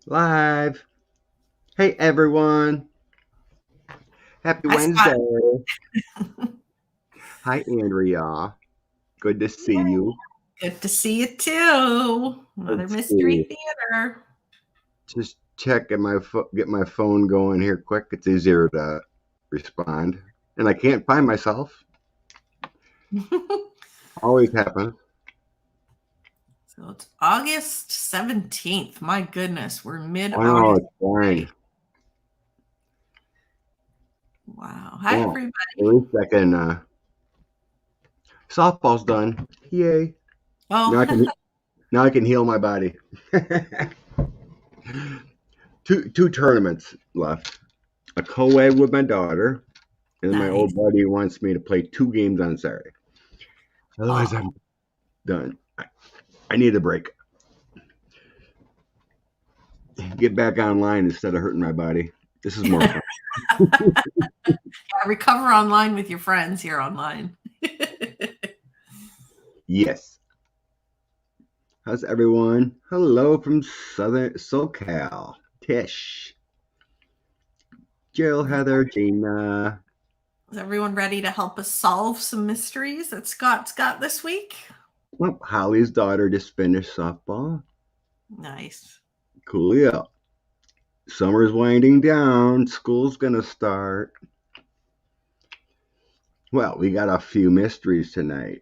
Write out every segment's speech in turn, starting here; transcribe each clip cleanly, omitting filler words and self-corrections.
Live. Hey everyone. Happy Hi, Scott. Wednesday. Hi Andrea. Good to see Yeah, you. good to see you too. Another Let's mystery see. theater. Just checking get my phone going here quick. It's easier to respond. And I can't find myself. Always happens. So it's August 17th. My goodness, we're I know mid-August it's fine. already. Wow. Hi, Well, at everybody. least I can softball's done. Yay. Now I Oh, can now I can heal my body. Two tournaments left. A co-ed with my daughter. And my nice. old buddy wants me to play 2 games on Saturday. Otherwise, Oh, I'm done. I need a break. Get back online instead of hurting my body. This is more fun. yeah, recover online with your friends here online. Yes. How's everyone? Hello from Southern SoCal. Tish, Jill, Is Heather, Gina. is everyone ready to help us solve some mysteries that Scott's got this week? Well, Holly's daughter just finished softball. Nice. Coolio. Summer's winding down. School's gonna start. Well, we got a few mysteries tonight.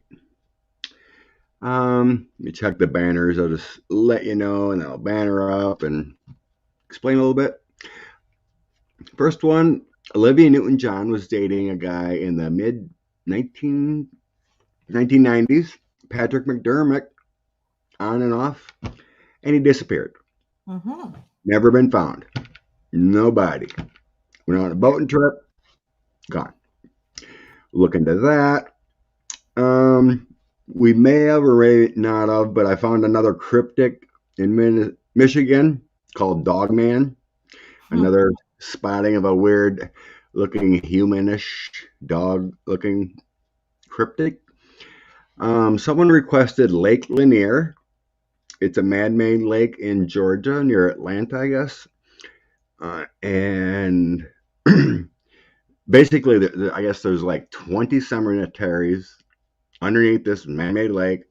You check the banners. I'll just let you know, and I'll banner up and explain a little bit. First one, Olivia Newton-John was dating a guy in the mid 19, 1990s, Patrick McDermott, on and off, and he disappeared. Mm-hmm. Never been found. Nobody. Went on a boating trip, gone. Look into that. We may have or may not have, but I found another cryptic in Michigan called Dogman. Hmm. Another spotting of a weird looking humanish dog looking cryptic. Someone requested Lake Lanier. It's a man made lake in Georgia near Atlanta, I guess. And basically, I guess there's like 20 cemeteries underneath this man made lake.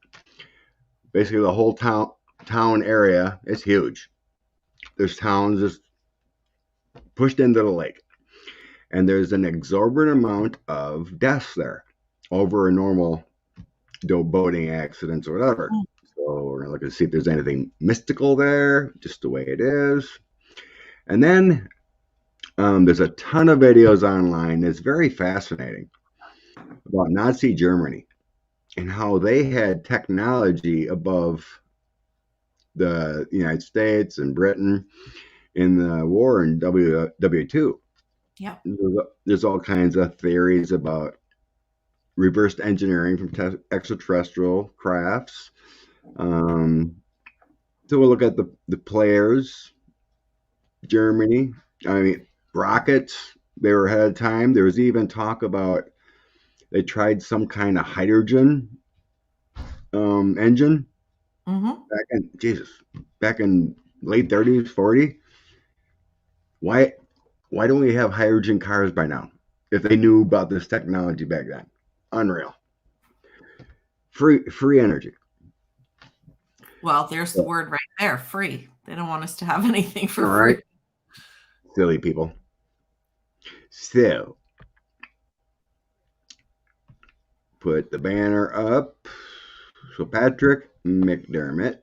Basically, the whole town area is huge. There's towns just pushed into the lake. And there's an exorbitant amount of deaths there over a normal boating accidents or whatever. So we're gonna look and see if there's anything mystical there, just the way it is. And then there's a ton of videos online. It's very fascinating about Nazi Germany and how they had technology above the United States and Britain in the war in WW2. Yeah. There's all kinds of theories about reversed engineering from extraterrestrial crafts. Um, so we'll look at the players. Germany. I mean, rockets. They were ahead of time. There was even talk about they tried some kind of hydrogen engine Mm-hmm. back in late 30s, 40. Why why don't we have hydrogen cars by now? If they knew about this technology back then, unreal. Free energy. Well, there's the word right there, free. They don't want us to have anything for All free. right, silly people. So put the banner up. So Patrick McDermott.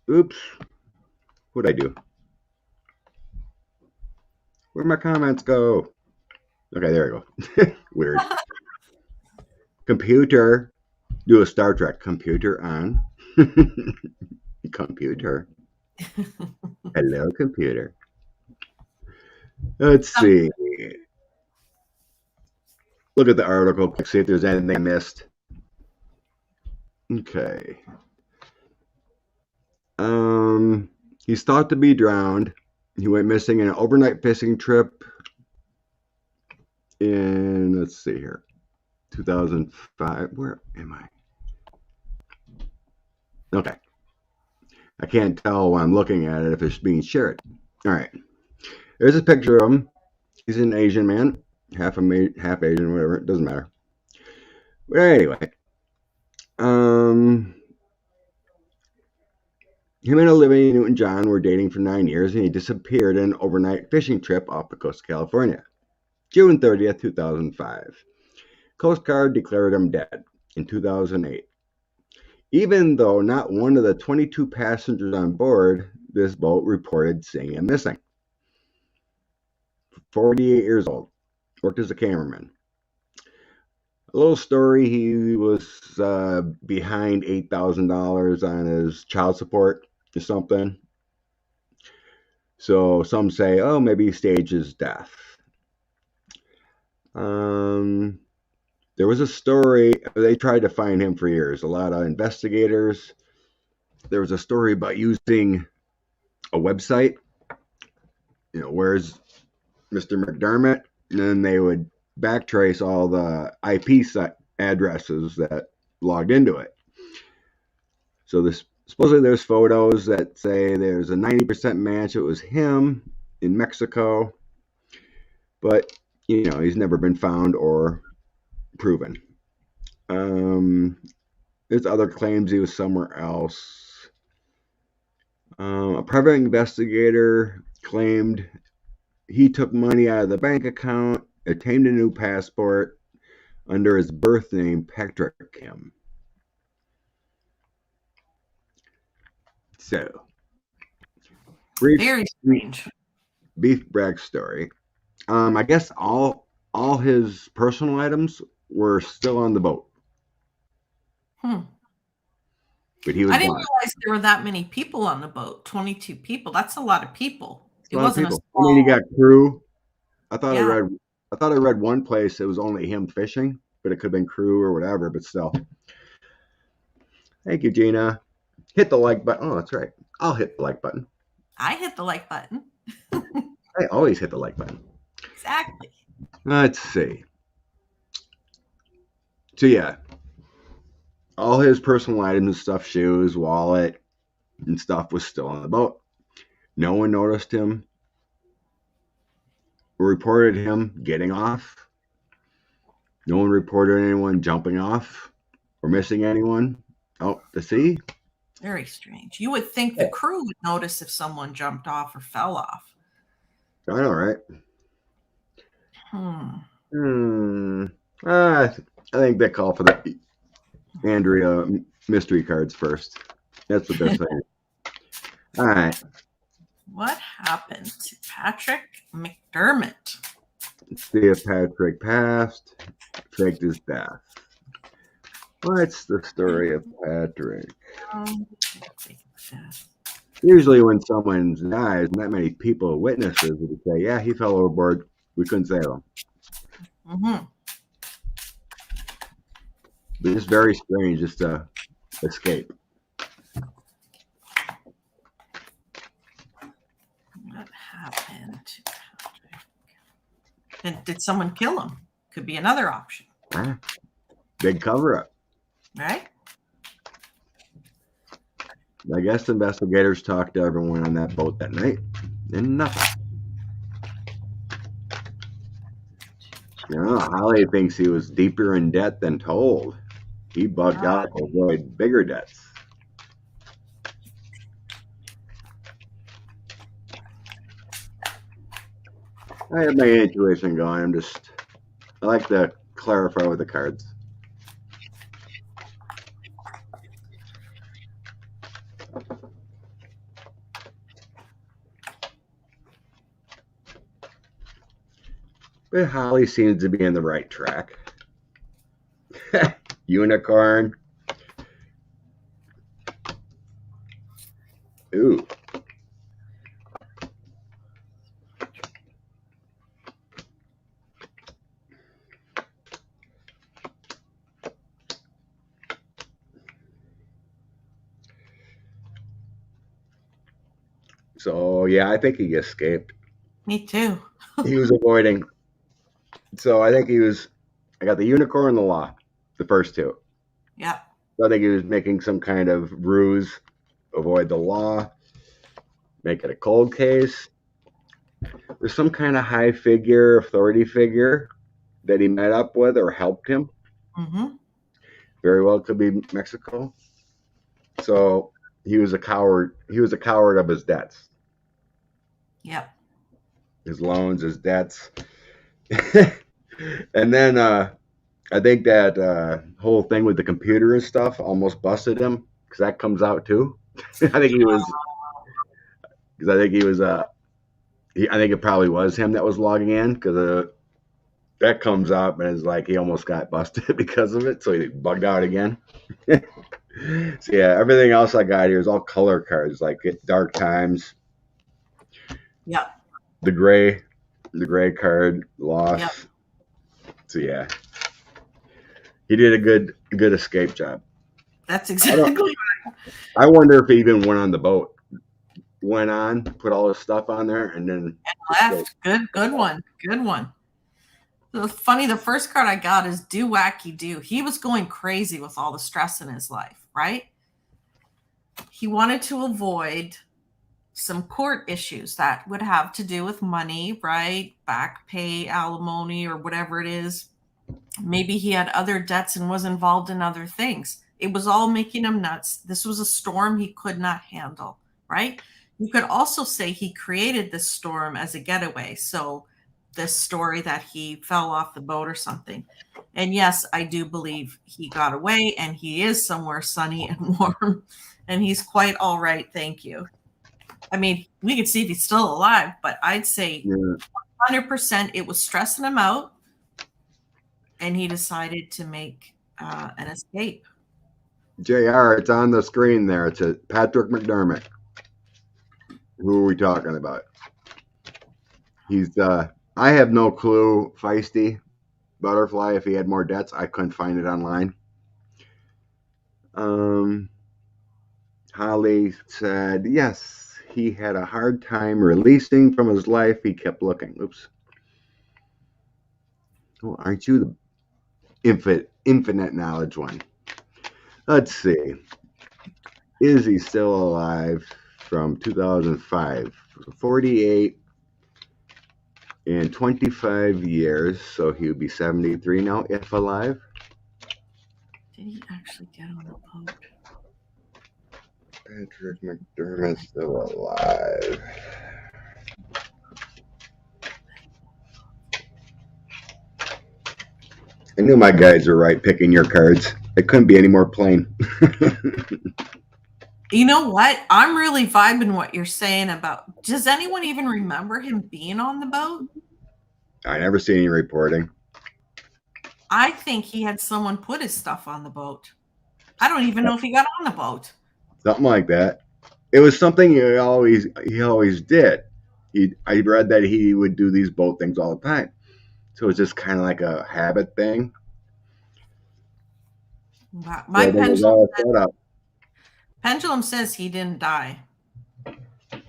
Oops, what'd I do? Where'd my comments go? Okay, there we go. Weird. Computer. Do a Star Trek. Computer on. Computer. Hello, computer. Let's Um, see. Look at the article. See if there's anything I missed. Okay. Um, he's thought to be drowned. He went missing in an overnight fishing trip in, let's see here, 2005. Where am I? Okay. I can't tell when I'm looking at it if it's being shared. All right. There's a picture of him. He's an Asian man, half Asian, whatever. It doesn't matter. But anyway, him and Olivia Newton-John were dating for 9 years, and he disappeared in an overnight fishing trip off the coast of California. June 30th, 2005. Coast Guard declared him dead in 2008. Even though not one of the 22 passengers on board this boat reported seeing him missing. 48 years old, worked as a cameraman. A little story, he was behind $8,000 on his child support or something. So some say, oh, maybe he staged his death. There was a story, they tried to find him for years, a lot of investigators. There was a story about using a website, where's Mr. McDermott? And then they would backtrace all the IP addresses that logged into it. So supposedly there's photos that say there's a 90% match. It was him in Mexico, but he's never been found or proven. There's other claims he was somewhere else. A private investigator claimed he took money out of the bank account, obtained a new passport under his birth name, Patrick Kim. So, very strange. Beef brag story. I guess all his personal items were still on the boat. But he was I didn't realize there were that many people on the boat. 22 people. That's a lot of people. It wasn't a small... I mean, he got crew. I thought I read one place it was only him fishing, but it could have been crew or whatever, but still. Thank you, Gina. Hit the like button. Oh, that's right. I'll hit the like button. I hit the like button. I always hit the like button. Exactly. Let's see. So yeah, all his personal items and stuff, shoes, wallet, and stuff was still on the boat. No one noticed him or reported him getting off. No one reported anyone jumping off or missing anyone out to sea. Very strange. You would think the crew would notice if someone jumped off or fell off. I know, right? I think they call for the Andrea mystery cards first. That's the best thing. All right. What happened to Patrick McDermott? Let's see if Patrick passed, faked his death. What's the story of Patrick? Usually when someone dies, not many people, witnesses, would say, yeah, he fell overboard. We couldn't save him. But it's very strange just to escape. What happened to Patrick? Did someone kill him? Could be another option. Big cover-up. Right? I guess investigators talked to everyone on that boat that night, and nothing. Holly thinks he was deeper in debt than told. He bugged out to avoid bigger debts. I have my intuition going. I like to clarify with the cards. But Holly seems to be in the right track. Unicorn. Ooh. So, yeah, I think he escaped. Me too. He was avoiding. So I think I got the unicorn and the law, the first two. Yeah. So I think he was making some kind of ruse avoid the law, make it a cold case. There's some kind of high figure, authority figure that he met up with or helped him. Mm-hmm. Very well could be Mexico. So he was a coward. He was a coward of his debts, Yep. his loans, his debts. And then I think that whole thing with the computer and stuff almost busted him because that comes out too. I think he was because I think he was I think it probably was him that was logging in because that comes up and it's like he almost got busted because of it, so he bugged out again. So yeah, everything else I got here is all color cards, like Dark Times, Yep. the gray card, Loss. Yep. So yeah, he did a good escape job. That's exactly. I wonder if he even went on the boat, went on, put all his stuff on there, and then Left. Good one. Good one. So funny, the first card I got is Do Wacky Do. He was going crazy with all the stress in his life, right? He wanted to avoid some court issues that would have to do with money, right? Back pay, alimony, or whatever it is. Maybe he had other debts and was involved in other things. It was all making him nuts. This was a storm he could not handle, right? You could also say he created this storm as a getaway. So, this story that he fell off the boat or something. And yes, I do believe he got away and he is somewhere sunny and warm and he's quite all right. Thank you. I mean, we could see if he's still alive, but I'd say 100% it was stressing him out and he decided to make an escape. JR, it's on the screen there. It's a Patrick McDermott. Who are we talking about? He's I have no clue, feisty butterfly. If he had more debts, I couldn't find it online. Holly said, yes, he had a hard time releasing from his life. He kept looking. Oops. Oh, aren't you the infinite knowledge one? Let's see. Is he still alive from 2005? 48 and 25 years, so he would be 73 now if alive. Did he actually get on the boat? Patrick McDermott's still alive. I knew my guys were right picking your cards. It couldn't be any more plain. You know what? I'm really vibing what you're saying about. Does anyone even remember him being on the boat? I never seen any reporting. I think he had someone put his stuff on the boat. I don't even know if he got on the boat. Something like that. It was something he always did. I read that he would do these boat things all the time. So it's just kind of like a habit thing. My pendulum says he didn't die.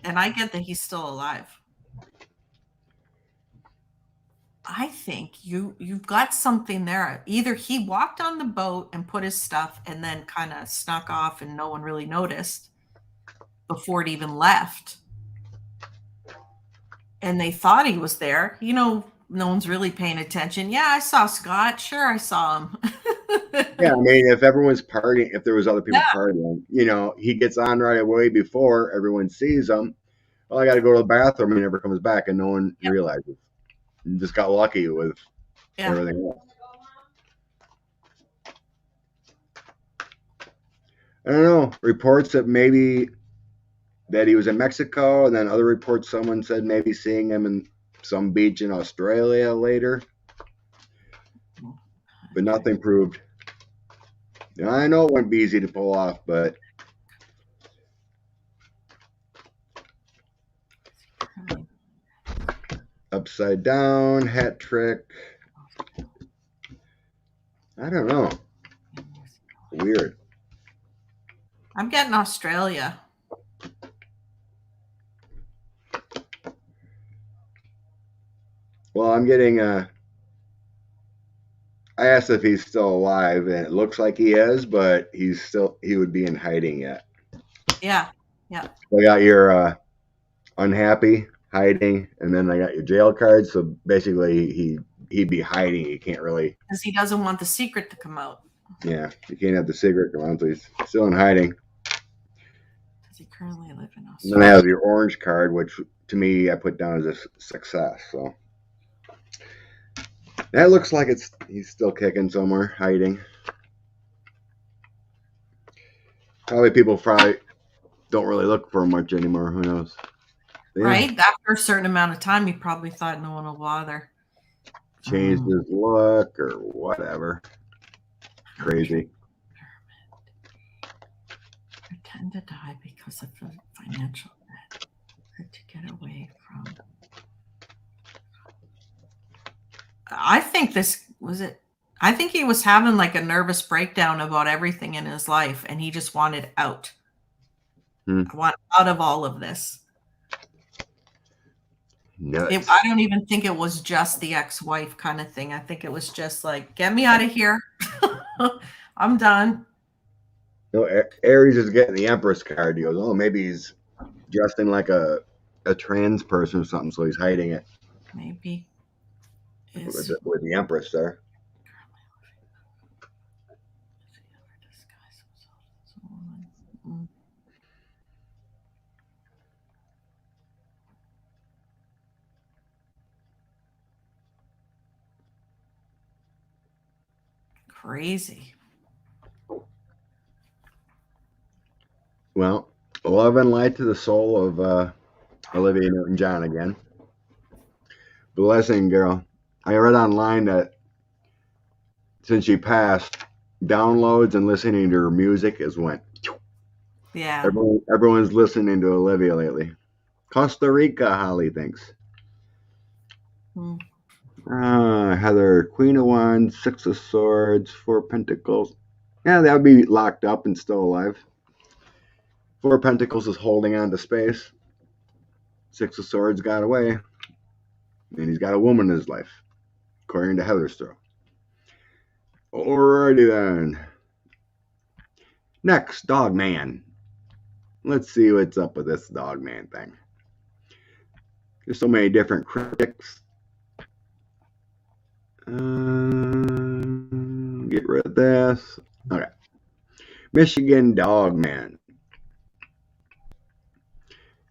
And I get that he's still alive. I think you've got something there. Either he walked on the boat and put his stuff and then kind of snuck off and no one really noticed before it even left. And they thought he was there. You know, no one's really paying attention. Yeah, I saw Scott. Sure, I saw him. Yeah, I mean, if everyone's partying, if there was other people partying, you know, he gets on right away before everyone sees him. Well, I got to go to the bathroom. He never comes back, and no one realizes. You just got lucky with everything else. I don't know. Reports that maybe that he was in Mexico, and then other reports someone said maybe seeing him in some beach in Australia later, but nothing proved. Now, I know it wouldn't be easy to pull off, but upside down, hat trick. I don't know. Weird. I'm getting Australia. Well, I'm getting I asked if he's still alive, and it looks like he is, but he would be in hiding yet. Yeah. Yeah. I got your unhappy, hiding, and then I got your jail card. So basically, he'd be hiding. He can't really. Because he doesn't want the secret to come out. Yeah, you can't have the cigarette go on, so he's still in hiding. Does he currently live in And then I have Australia? your orange card, which to me I put down as a success. So that looks like he's still kicking somewhere, hiding. People don't really look for him much anymore. Who knows? Yeah, Right? After a certain amount of time, he probably thought no one will bother. changed his look or whatever. Crazy. Pretend to die because of the financial debt or to get away from. I think this was it. I think he was having like a nervous breakdown about everything in his life and he just wanted out. I want out of all of this. I don't even think it was just the ex-wife kind of thing. I think it was just like, get me out of here. I'm done. No, Aries is getting the Empress card. He goes, oh, maybe he's dressed in like a trans person or something, so he's hiding it. Maybe. With the Empress there. Crazy. Well, love and light to the soul of Olivia Newton-John again. Blessing, girl. I read online that since she passed, downloads and listening to her music has went. Yeah. Everyone's listening to Olivia lately. Costa Rica, Holly thinks. Heather, Queen of Wands, Six of Swords, Four of Pentacles. Yeah, that would be locked up and still alive. Four of Pentacles is holding on to space. Six of Swords got away. And he's got a woman in his life, according to Heather's throw. Alrighty then. Next, Dog Man. Let's see what's up with this Dog Man thing. There's so many different critics. Get rid of this. Okay. Michigan Dog Man.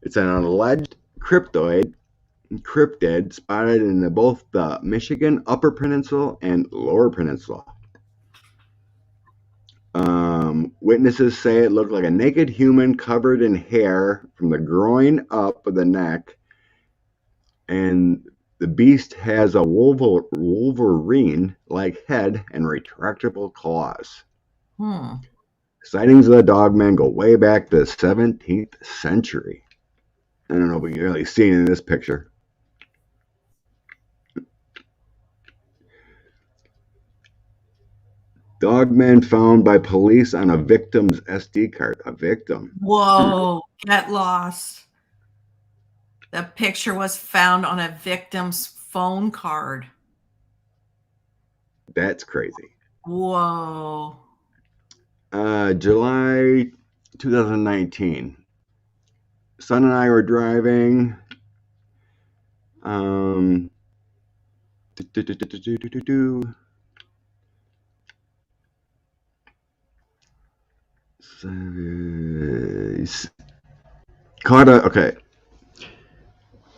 It's an alleged cryptid spotted in both the Michigan Upper Peninsula and Lower Peninsula. Witnesses say it looked like a naked human covered in hair from the groin up of the neck, and the beast has a Wolverine-like head and retractable claws. Sightings of the Dogman go way back to the 17th century. I don't know if we can really see it in this picture. Dogman found by police on a victim's SD card. A victim. Whoa, get lost. The picture was found on a victim's phone card. That's crazy. Whoa. July 2019. Son and I were driving. Okay.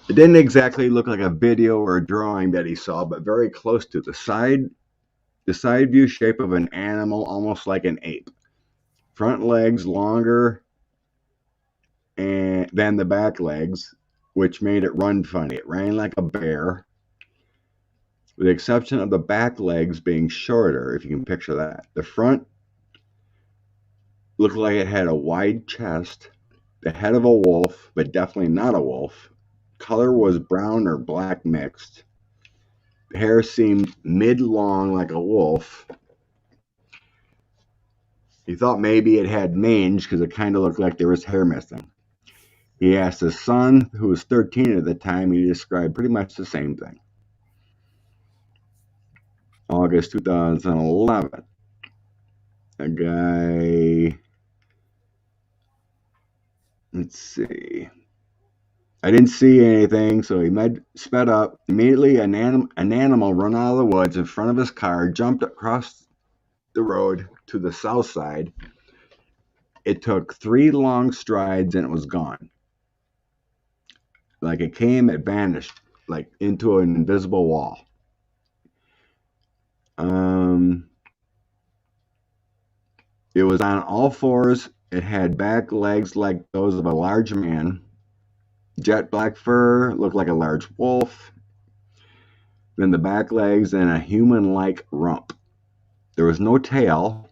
It didn't exactly look like a video or a drawing that he saw, but very close to the side view shape of an animal, almost like an ape. Front legs longer than the back legs, which made it run funny. It ran like a bear, with the exception of the back legs being shorter, if you can picture that. The front looked like it had a wide chest, the head of a wolf, but definitely not a wolf. Color was brown or black mixed. The hair seemed mid-long like a wolf. He thought maybe it had mange because it kind of looked like there was hair missing. He asked his son, who was 13 at the time, he described pretty much the same thing. August 2011. A guy let's see. I didn't see anything, so he sped up. Immediately, an animal ran out of the woods in front of his car, jumped across the road to the south side. It took 3 long strides and it was gone. Like it came, it vanished, like into an invisible wall. It was on all fours. It had back legs like those of a large man. Jet black fur, looked like a large wolf. Then the back legs and a human-like rump. There was no tail.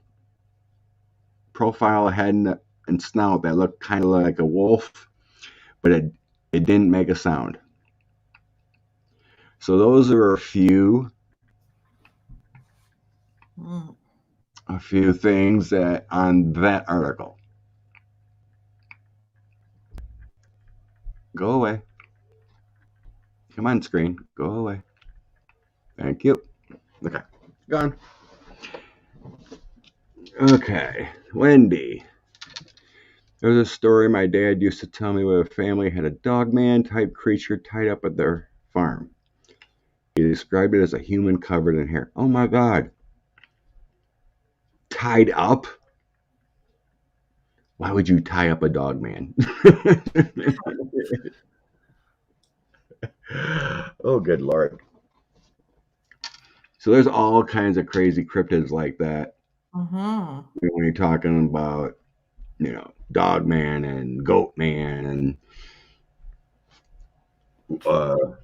Profile head and snout that looked kind of like a wolf, but it didn't make a sound. So those are a few things that on that article. Go away. Come on, screen. Go away. Thank you. Okay. Gone. Okay. Wendy. There's a story my dad used to tell me where a family had a dogman type creature tied up at their farm. He described it as a human covered in hair. Oh my God. Tied up? Why would you tie up a dogman? Oh, good Lord. So there's all kinds of crazy cryptids like that. Mm-hmm. When you're talking about, Dogman and Goatman and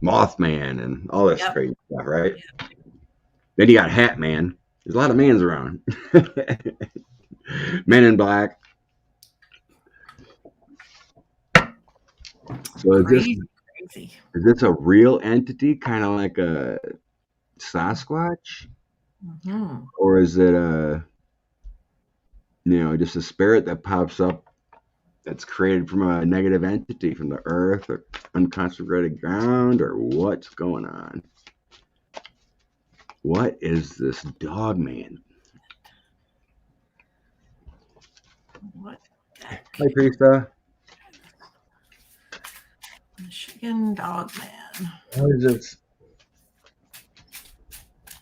Mothman and all this crazy stuff, right? Yep. Then you got Hat Man. There's a lot of mans around. Men in Black. So is this a real entity, kind of like a Sasquatch? Mm-hmm. Or is it just a spirit that pops up that's created from a negative entity from the earth or unconsecrated ground, or what's going on? What is this Dogman? What? Hi, Prista. Michigan Dogman. What is this?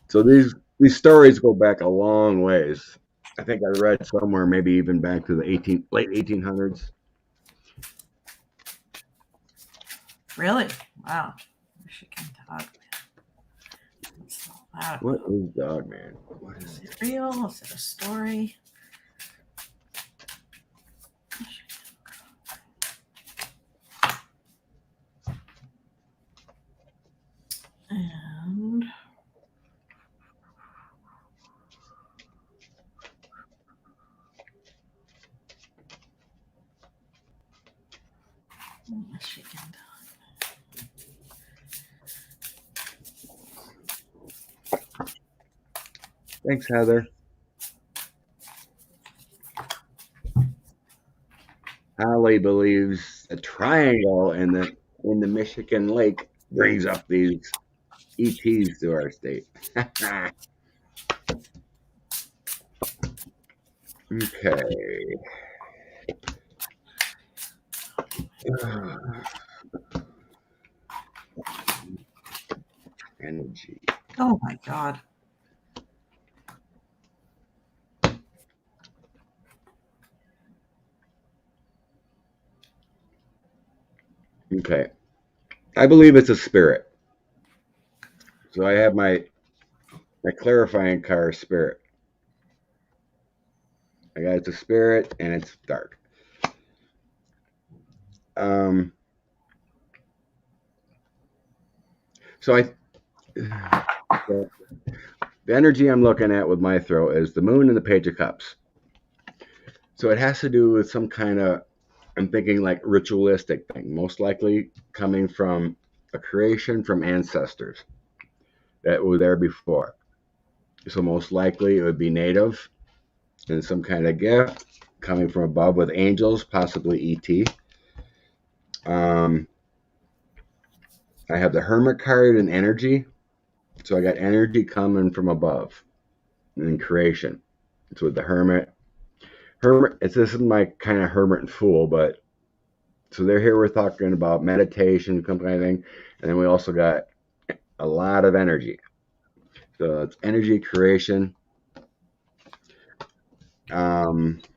So these stories go back a long ways. I think I read somewhere maybe even back to the late 1800s. Really? Wow. Michigan Dogman. What is Dogman? What is it real? Is it a story? And Michigan Dogman. Thanks, Heather. Holly believes a triangle in the Michigan Lake brings up these ETs to our state. Okay. Energy. Oh my God. Okay. I believe it's a spirit. So I have my clarifying car spirit. I got it's a spirit and it's dark. So the energy I'm looking at with my throw is the moon and the page of cups. So it has to do with some kind of, I'm thinking like ritualistic thing, most likely coming from a creation from ancestors that were there before. So most likely it would be native and some kind of gift coming from above with angels, possibly ET. I have the Hermit card and energy. So I got energy coming from above in creation. It's with the Hermit. This is my kind of Hermit and Fool, but So they're here. We're talking about meditation, some kind of thing, and then we also got a lot of energy. So it's energy creation, possibly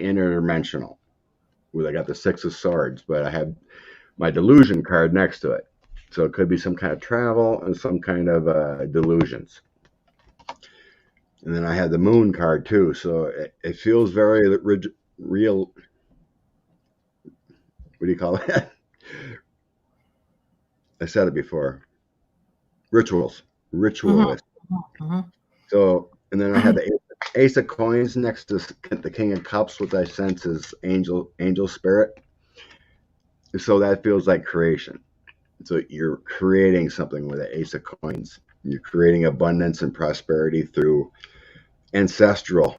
interdimensional. Where I got the Six of Swords, but I have my delusion card next to it. So it could be some kind of travel and some kind of delusions. And then I had the moon card too. So it feels very real. What do you call it? I said it before. Rituals. Ritualist. Mm-hmm. So, and then I had the Ace of Coins next to the King of Cups, which I sense is angel spirit. So that feels like creation. So you're creating something with the Ace of Coins. You're creating abundance and prosperity through ancestral.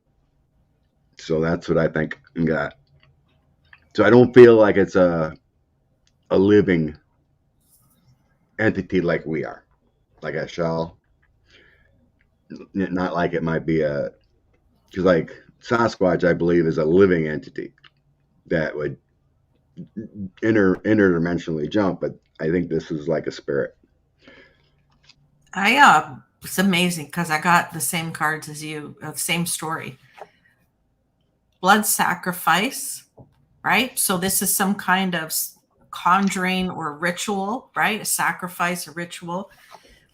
So that's what I think got. So I don't feel like it's a living entity like we are, like a shell. Not like it might be a, because like Sasquatch, I believe, is a living entity that would interdimensionally jump, but I think this is like a spirit. It's amazing because I got the same cards as you, same story. Blood sacrifice, right? So this is some kind of conjuring or ritual, right? A sacrifice, a ritual.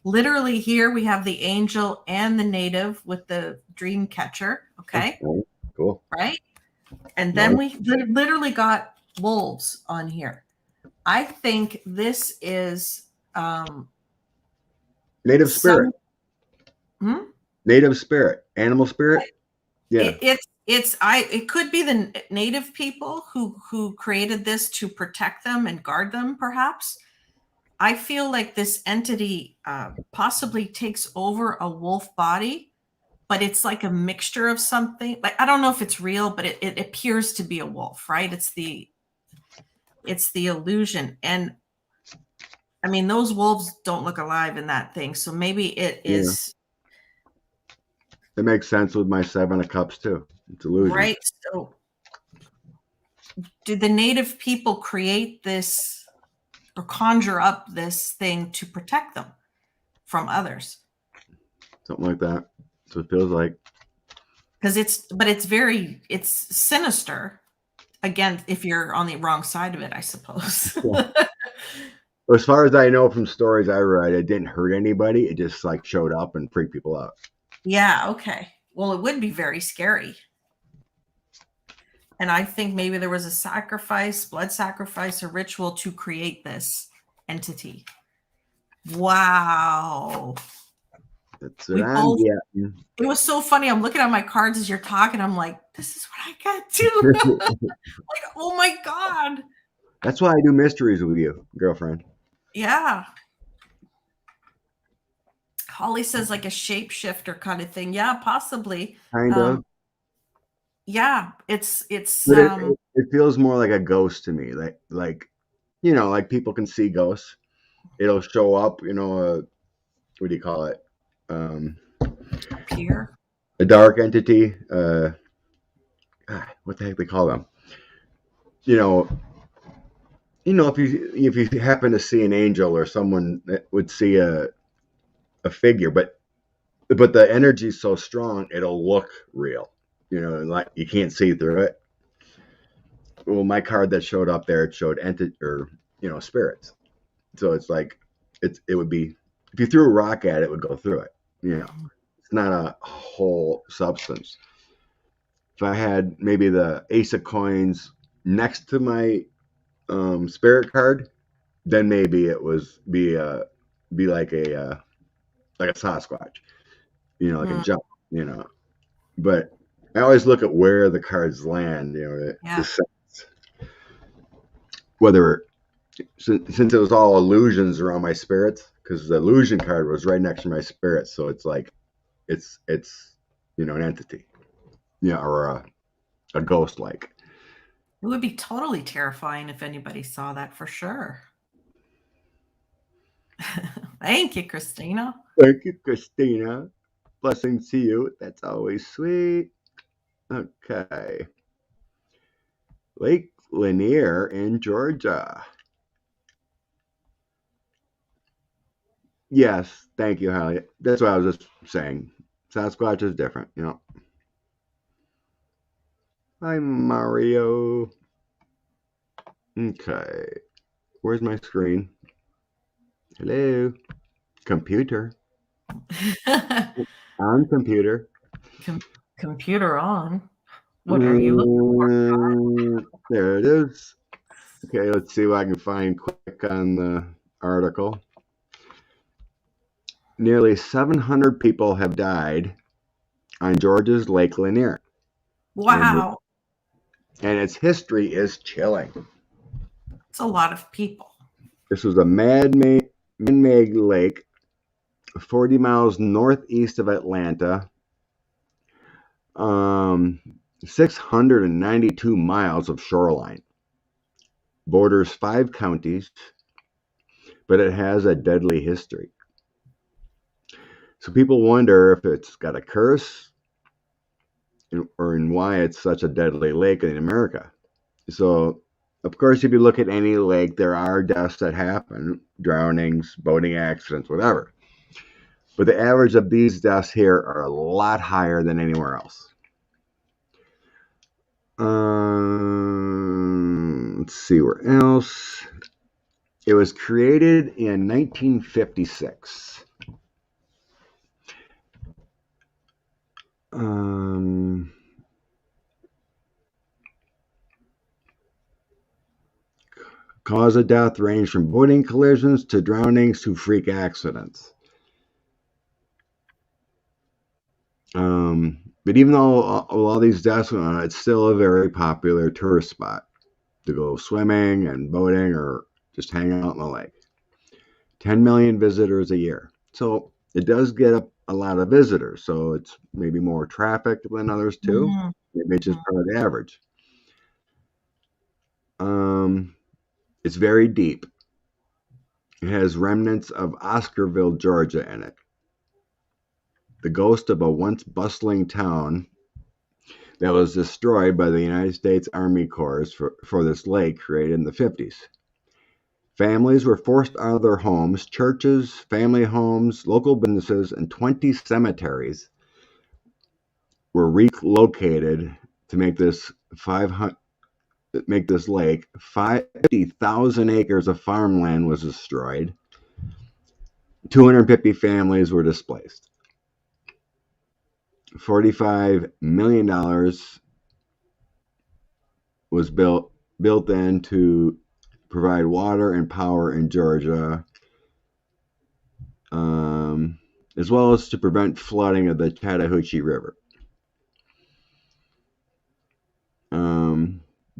Literally here we have the angel and the native with the dream catcher, okay? Oh, cool. Right? And then we literally got wolves on here. I think this is native spirit. Native spirit, animal spirit. Yeah, it could be the native people who created this to protect them and guard them. Perhaps I feel like this entity possibly takes over a wolf body, but it's like a mixture of something. Like I don't know if it's real, but it appears to be a wolf, right? It's the illusion. And I mean, those wolves don't look alive in that thing. So maybe it is. It makes sense with my Seven of Cups too. It's illusion. Right. So do the native people create this or conjure up this thing to protect them from others? Something like that. So it feels like. Because it's sinister. Again, if you're on the wrong side of it, I suppose. Yeah. As far as I know from stories I read, it didn't hurt anybody. It just like showed up and freaked people out. Yeah, okay. Well, it would be very scary. And I think maybe there was a sacrifice, blood sacrifice, a ritual to create this entity. Wow. That's what I'm getting. It was so funny. I'm looking at my cards as you're talking. I'm like, this is what I got too. Like, oh my God. That's why I do mysteries with you, girlfriend. Yeah. Holly says like a shapeshifter kind of thing. Yeah, possibly. Kind of. Yeah, it feels more like a ghost to me. Like like people can see ghosts. It'll show up, what do you call it? Appear. A dark entity. What the heck they call them? If you happen to see an angel or someone that would see a figure, but the energy is so strong, it'll look real. Like you can't see through it. Well, my card that showed up there, it showed entity or spirits. So it's like it would be, if you threw a rock at it, it would go through it. It's not a whole substance. If I had maybe the Ace of Coins next to my spirit card, then maybe it was be like a Sasquatch, like a jump, But I always look at where the cards land, the sense. Whether since it was all illusions around my spirits, because the illusion card was right next to my spirit, so it's like it's an entity, or a ghost like. It would be totally terrifying if anybody saw that, for sure. Thank you, Christina. Thank you, Christina. Blessings to you. That's always sweet. Okay. Lanier in Georgia. Yes, thank you, Holly. That's what I was just saying. Sasquatch is different, you know. Hi, Mario. Okay, where's my screen? Hello, computer. On computer. Computer on. What are you looking for? There it is. Okay, let's see what I can find quick on the article. Nearly 700 people have died on Georgia's Lake Lanier, Wow. and its history is chilling. It's a lot of people. This was a man-made lake 40 miles northeast of Atlanta, 692 miles of shoreline, borders 5 counties, but it has a deadly history. So people wonder if it's got a curse or in why it's such a deadly lake in America. So, of course, if you look at any lake, there are deaths that happen, drownings, boating accidents, whatever. But the average of these deaths here are a lot higher than anywhere else. Let's see where else. It was created in 1956. Cause of death range from boating collisions to drownings to freak accidents. But even though all these deaths went on, it's still a very popular tourist spot to go swimming and boating or just hang out in the lake. 10 million visitors a year. So it does get a lot of visitors. So it's maybe more traffic than others too. Maybe it's just part of the average. It's very deep. It has remnants of Oscarville, Georgia in it. The ghost of a once bustling town that was destroyed by the United States Army Corps for this lake created in the 50s. Families were forced out of their homes. Churches, family homes, local businesses, and 20 cemeteries were relocated to make this lake. 50,000 acres of farmland was destroyed. 250 families were displaced. $45 million was built in to provide water and power in Georgia, as well as to prevent flooding of the Chattahoochee River.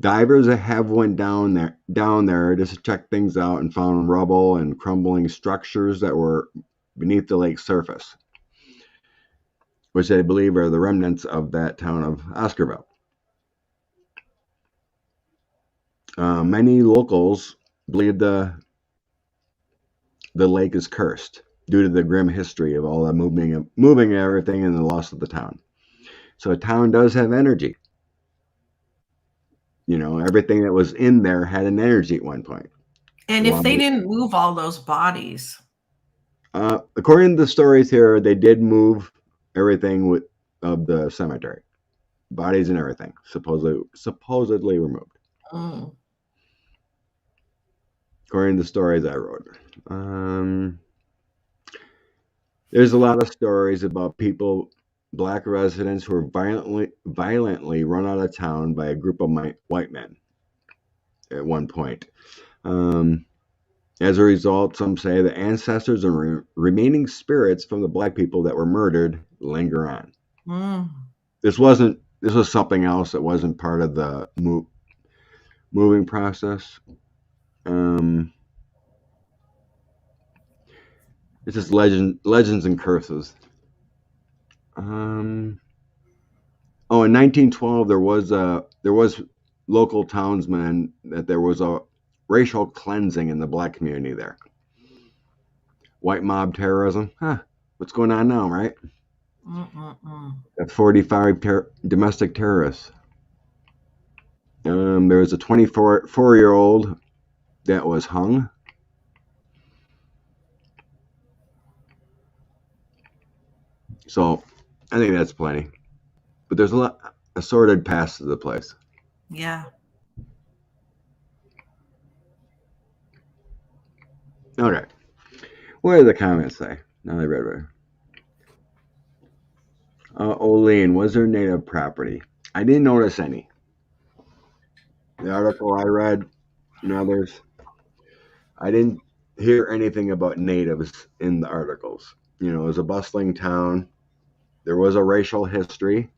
Divers have went down there just to check things out and found rubble and crumbling structures that were beneath the lake's surface, which they believe are the remnants of that town of Oscarville. Many locals believe the lake is cursed due to the grim history of all the moving everything and the loss of the town. So a town does have energy. You know, everything that was in there had an energy at one point. And if they didn't move all those bodies, according to the stories here, they did move everything of the cemetery, bodies and everything, supposedly removed. According to the stories I wrote. There's a lot of stories about people, black residents, who were violently run out of town by a group of white men at one point. As a result, some say the ancestors and remaining spirits from the black people that were murdered linger on. This was something else that wasn't part of the moving process. It's just legends and curses. In 1912, there was local townsmen that there was a racial cleansing in the black community there. White mob terrorism. What's going on now, right? Got 45 domestic terrorists. There was a 24-year-old that was hung. So I think that's plenty. But there's a lot of sordid past to the place. Yeah. Okay. What do the comments say? Now I read it. Olean, was there native property? I didn't notice any. The article I read and others, I didn't hear anything about natives in the articles. It was a bustling town. There was a racial history.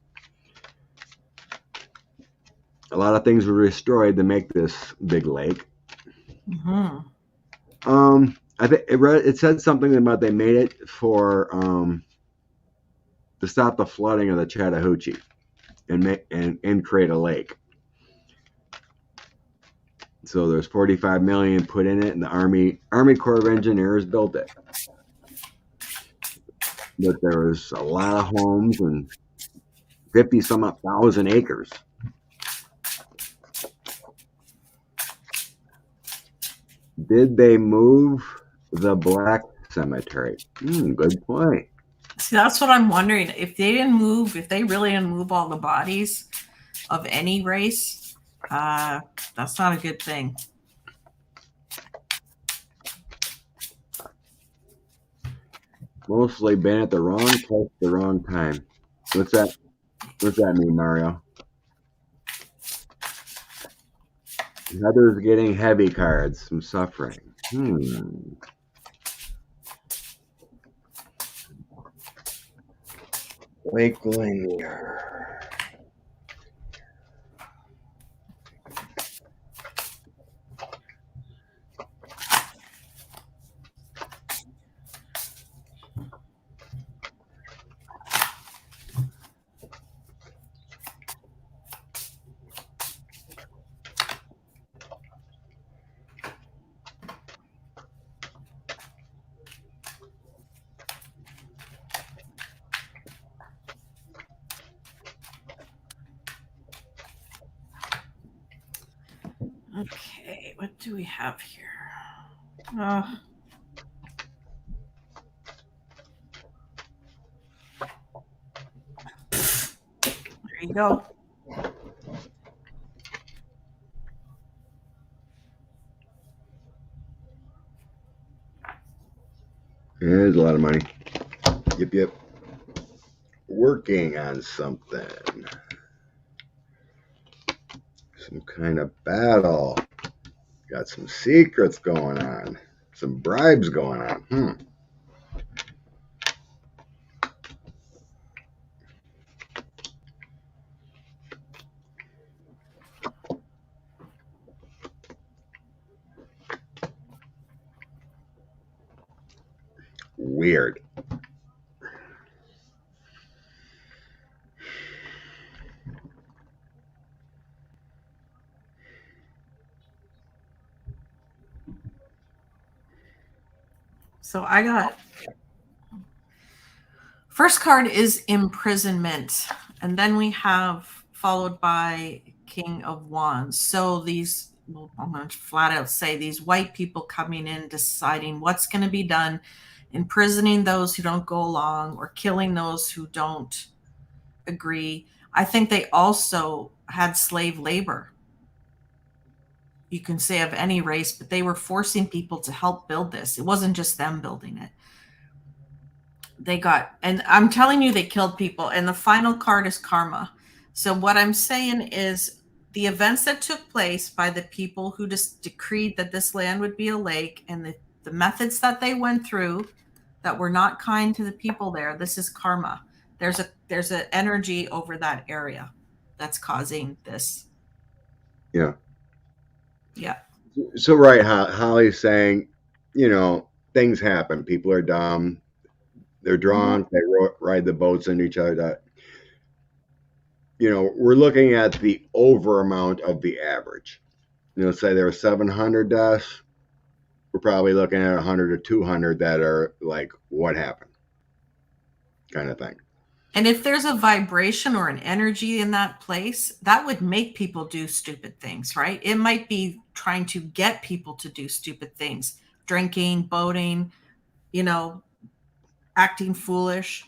A lot of things were destroyed to make this big lake. Mm-hmm. I think it said something about they made it for to stop the flooding of the Chattahoochee and create a lake. So there's 45 million put in it, and the Army Corps of Engineers built it. But there was a lot of homes and 50 some odd thousand acres. Did they move the black cemetery? Good point. See, that's what I'm wondering. If they really didn't move all the bodies of any race, that's not a good thing. Mostly been at the wrong place at the wrong time. What's that mean, Mario? Heather's getting heavy cards. Some suffering. Lake Lanier. Okay, what do we have here? There you go. There's a lot of money. Yep. Working on something. Some kind of battle. Got some secrets going on. Some bribes going on. Weird. So I got first card is imprisonment, and then we have followed by King of Wands. So these, well, I'm going to flat out say these white people coming in, deciding what's going to be done, imprisoning those who don't go along or killing those who don't agree. I think they also had slave labor. You can say of any race, but they were forcing people to help build this. It wasn't just them building it. And I'm telling you, they killed people. And the final card is karma. So what I'm saying is the events that took place by the people who just decreed that this land would be a lake, and the methods that they went through that were not kind to the people there, this is karma. There's an energy over that area that's causing this. Yeah. Yeah. So right, Holly's saying, things happen. People are dumb. They're drunk. They ride the boats into each other. We're looking at the over amount of the average. Say there were 700 deaths. We're probably looking at 100 or 200 that are like, what happened? Kind of thing. And if there's a vibration or an energy in that place, that would make people do stupid things, right? It might be trying to get people to do stupid things, drinking, boating, you know, acting foolish.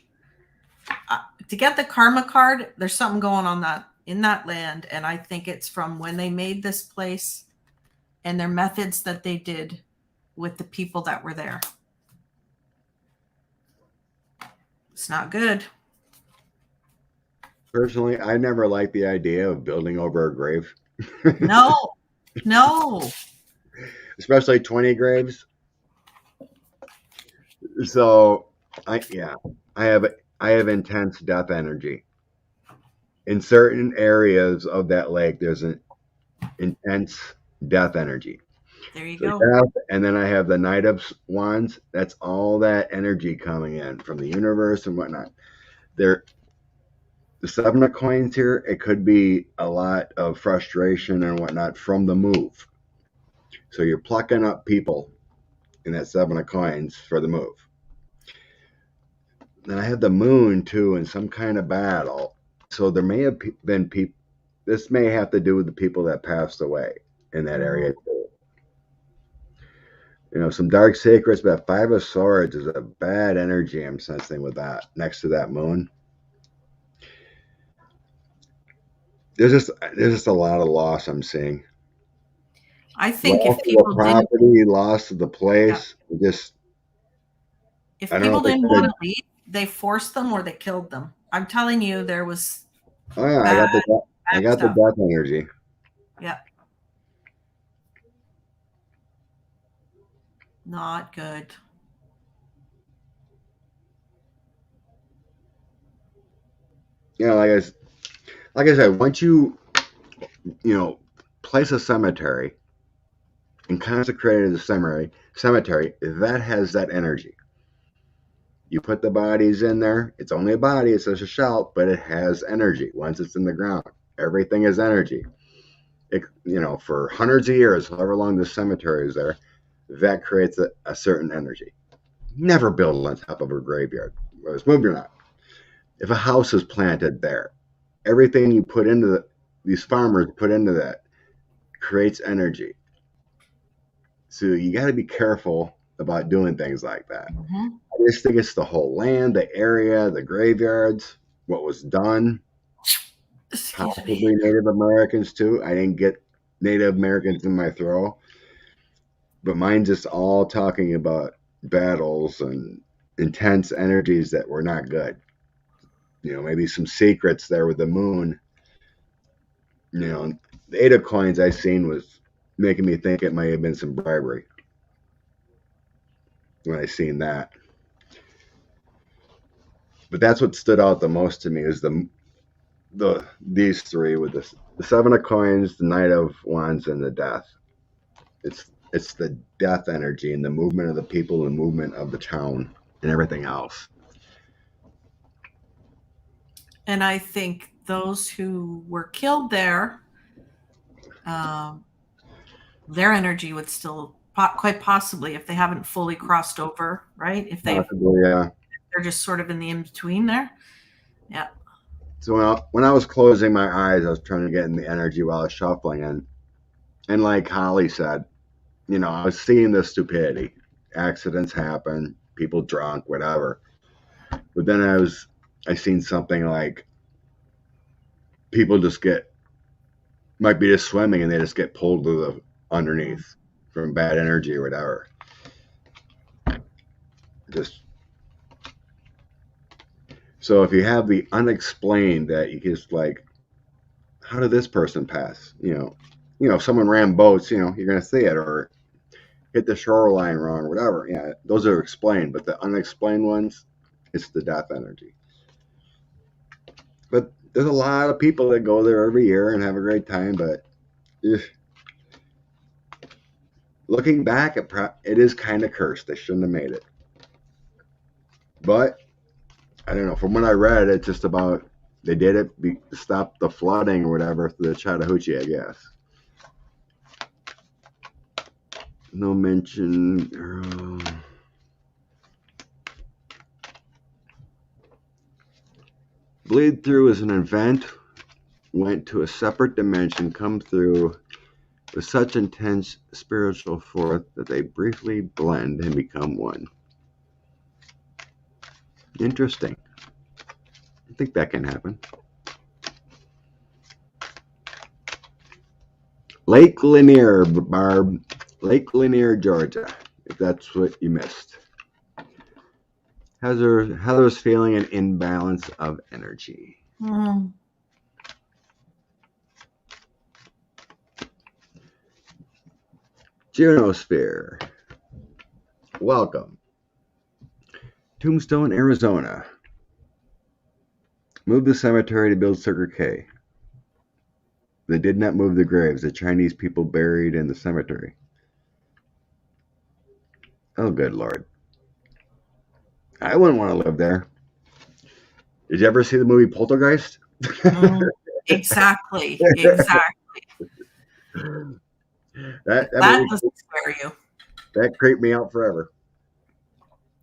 To get the karma card, there's something going on that in that land, and I think it's from when they made this place and their methods that they did with the people that were there. It's not good. Personally, I never liked the idea of building over a grave. No, no. Especially 20 graves. So I have intense death energy. In certain areas of that lake, there's an intense death energy. There you So go. death, and then I have the Knight of Wands. That's all that energy coming in from the universe and whatnot. There, the Seven of Coins here, it could be a lot of frustration and whatnot from the move. So you're plucking up people in that Seven of Coins for the move. Then I have the Moon too in some kind of battle. So there may have been people. This may have to do with the people that passed away in that area too. You know, some dark secrets, but Five of Swords is a bad energy I'm sensing with that next to that Moon. There's just a lot of loss I'm seeing. I think Loss if of people the didn't, property, loss of the place. Just if I don't know people if they didn't could. want to leave, they forced them or they killed them. I'm telling you, there was Oh yeah, bad, I bad got the stuff. death energy. Yeah, not good. You know, like I said, once you place a cemetery and consecrate it as a cemetery that has that energy. You put the bodies in there. It's only a body. It's just a shell, but it has energy. Once it's in the ground, everything is energy. For hundreds of years, however long the cemetery is there, that creates a certain energy. Never build on top of a graveyard, whether it's moved or not. If a house is planted there, everything you put into these farmers put into that creates energy. So you got to be careful about doing things like that. Mm-hmm. I just think it's the whole land, the area, the graveyards, what was done. Excuse me. Possibly Native Americans too. I didn't get Native Americans in my throw, but mine's just all talking about battles and intense energies that were not good. Maybe some secrets there with the moon. The Eight of Coins I seen was making me think it might have been some bribery when I seen that. But that's what stood out the most to me is these three with the Seven of Coins, the Knight of Wands, and the Death. It's the death energy and the movement of the people, the movement of the town, and everything else. And I think those who were killed there, their energy would still quite possibly, if they haven't fully crossed over, right? If Possibly, yeah. they're just sort of in the in between there. Yeah. So when I was closing my eyes, I was trying to get in the energy while I was shuffling, and like Holly said, I was seeing the stupidity. Accidents happen, people drunk, whatever. But then I seen something like people might be just swimming and they just get pulled to the underneath from bad energy or whatever. Just so if you have the unexplained that you just like, how did this person pass? If someone ran boats, you're gonna see it or hit the shoreline wrong or whatever. Yeah, those are explained, but the unexplained ones, it's the death energy. But there's a lot of people that go there every year and have a great time, but looking back, it is kind of cursed. They shouldn't have made it. But I don't know. From what I read, it's just about they did it to stop the flooding or whatever through the Chattahoochee, I guess. No mention. Bleed through is an event, went to a separate dimension, come through with such intense spiritual force that they briefly blend and become one. Interesting. I think that can happen. Lake Lanier, Barb. Lake Lanier, Georgia, if that's what you missed. Heather's feeling an imbalance of energy. Junosphere. Welcome. Tombstone, Arizona. Move the cemetery to build Circle K. They did not move the graves. The Chinese people buried in the cemetery. Oh, good Lord. I wouldn't want to live there. Did you ever see the movie Poltergeist? Exactly. That That doesn't scare you. That creeped me out forever.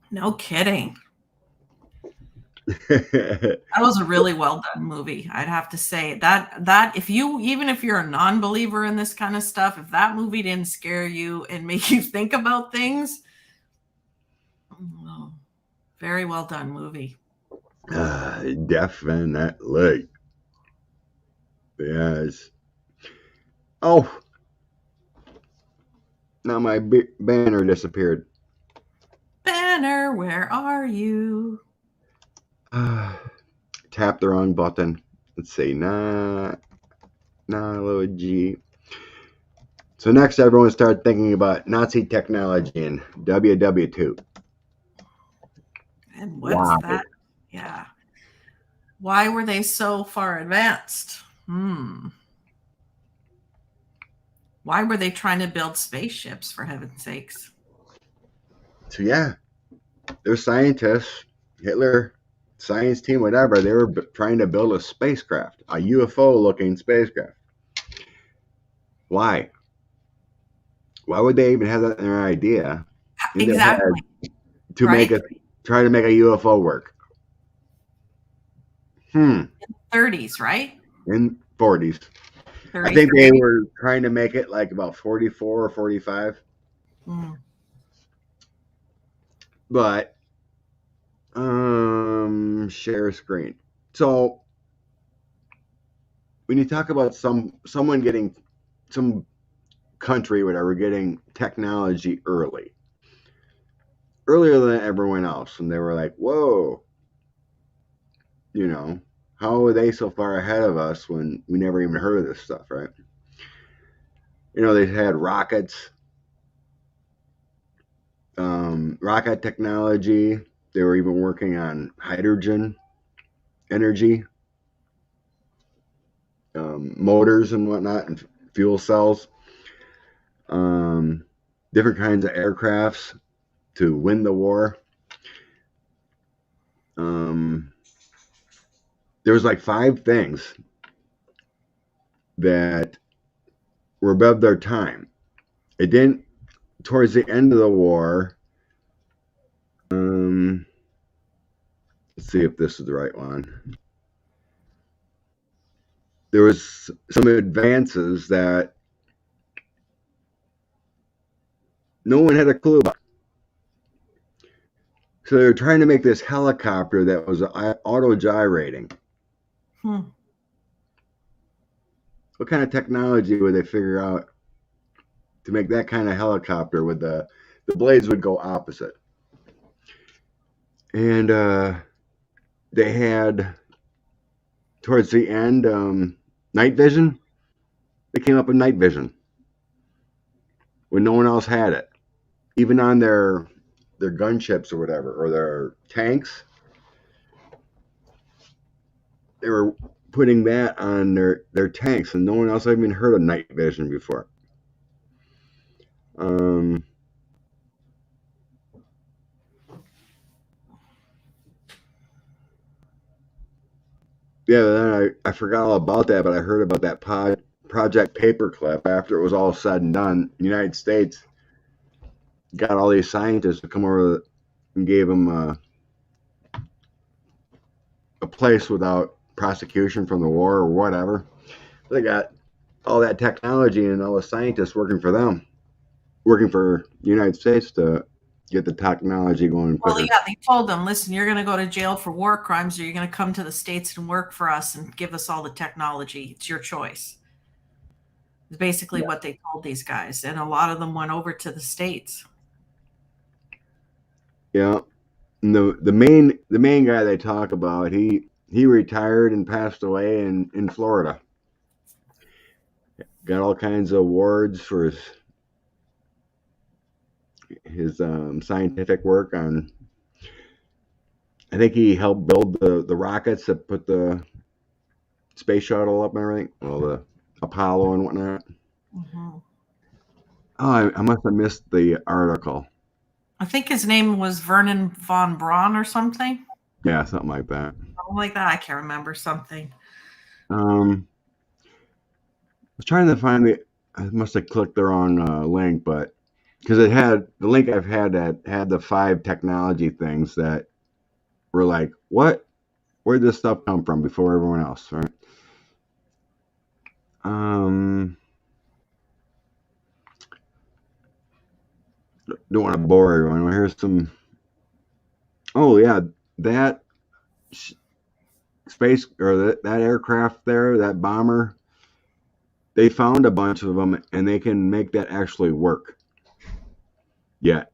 No kidding. That was a really well done movie. I'd have to say that if you're a non-believer in this kind of stuff, if that movie didn't scare you and make you think about things, very well done movie. Definitely. Yes. Oh. Now my banner disappeared. Banner, where are you? Tap the wrong button. Let's see. Technology. So next, everyone started thinking about Nazi technology in WW2. And what's that? Yeah. Why were they so far advanced? Why were they trying to build spaceships, for heaven's sakes? So yeah, they're scientists. Hitler, science team, whatever. They were trying to build a spacecraft, a UFO-looking spacecraft. Why? Why would they even have that in their idea? Exactly. To try to make a UFO work. In the 30s, right? In 40s. 30s, I think they were trying to make it like about 44 or 45. But share screen. So when you talk about someone getting some country, whatever, getting technology earlier than everyone else, and they were like, whoa, how are they so far ahead of us when we never even heard of this stuff, right? They had rockets, rocket technology. They were even working on hydrogen energy, motors and whatnot, and fuel cells, different kinds of aircrafts to win the war. There was like 5 things that were above their time. It didn't, towards the end of the war, let's see if this is the right one. There was some advances that no one had a clue about. So they were trying to make this helicopter that was auto-gyrating. What kind of technology would they figure out to make that kind of helicopter with the blades would go opposite? And they had, towards the end, night vision. They came up with night vision when no one else had it. Even on their gunships or whatever, or their tanks, they were putting that on their tanks, and no one else had even heard of night vision before. Yeah, then I forgot all about that, but I heard about that Project Paperclip after it was all said and done. The United States got all these scientists to come over and gave them a place without prosecution from the war or whatever. They got all that technology and all the scientists working for them, working for the United States to get the technology going Well, quicker. yeah, they told them, listen, you're going to go to jail for war crimes, or you're going to come to the States and work for us and give us all the technology. It's your choice. It's basically what they told these guys. And a lot of them went over to the States. Yeah. And the main guy they talk about, he retired and passed away in Florida. Got all kinds of awards for his scientific work on. I think he helped build the rockets that put the space shuttle up and everything. Well, the Apollo and whatnot. Mhm. Oh, I must have missed the article. I think his name was Vernon von Braun or something. Yeah, something like that. Something like that. I can't remember something. I was trying to find I must have clicked the wrong link, but because it had the link I've had that had the 5 technology things that were like, what? Where did this stuff come from before everyone else, right? Don't want to bore everyone. Here's some. Oh yeah, that space or that aircraft there, that bomber. They found a bunch of them, and they can make that actually work. Yeah.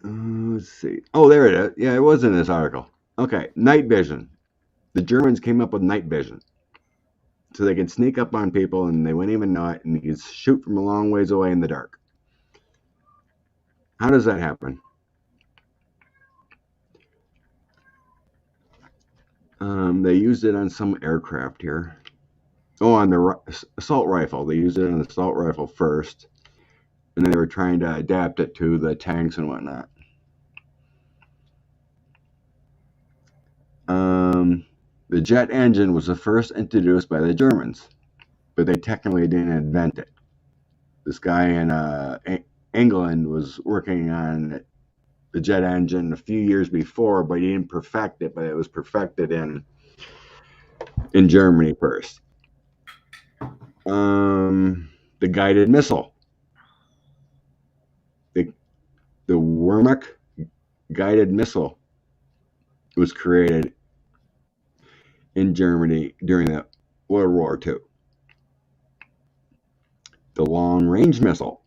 Let's see. Oh, there it is. Yeah, it was in this article. Okay, night vision. The Germans came up with night vision. So they can sneak up on people and they wouldn't even know it, and you can shoot from a long ways away in the dark. How does that happen? They used it on some aircraft here. Oh, on the assault rifle. They used it on the assault rifle first, and then they were trying to adapt it to the tanks and whatnot. The jet engine was the first introduced by the Germans, but they technically didn't invent it. This guy in England was working on the jet engine a few years before, but he didn't perfect it. But it was perfected in Germany first. The guided missile, the Wehrmacht guided missile, was created in Germany during the World War II. The long range missile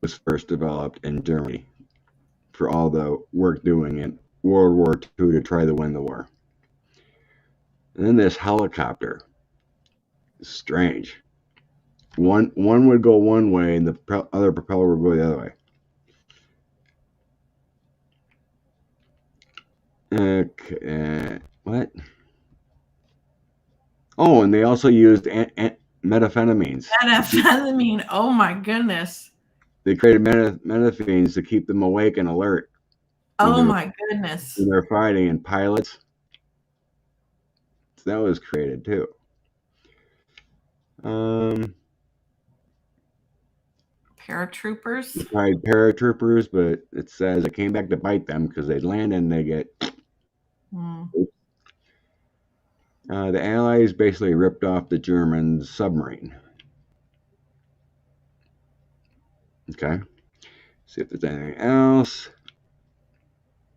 was first developed in Germany for all the work doing in World War II to try to win the war. And then this helicopter is strange. One would go one way and the other propeller would go the other way. Okay, what? Oh, and they also used methamphetamines. Methamphetamine. Oh my goodness. They created methamphetamines to keep them awake and alert. Oh my goodness. When they're fighting, and pilots. So that was created too. Paratroopers. Tried paratroopers, but it says it came back to bite them because they land and they get. The Allies basically ripped off the German submarine. Okay. See if there's anything else.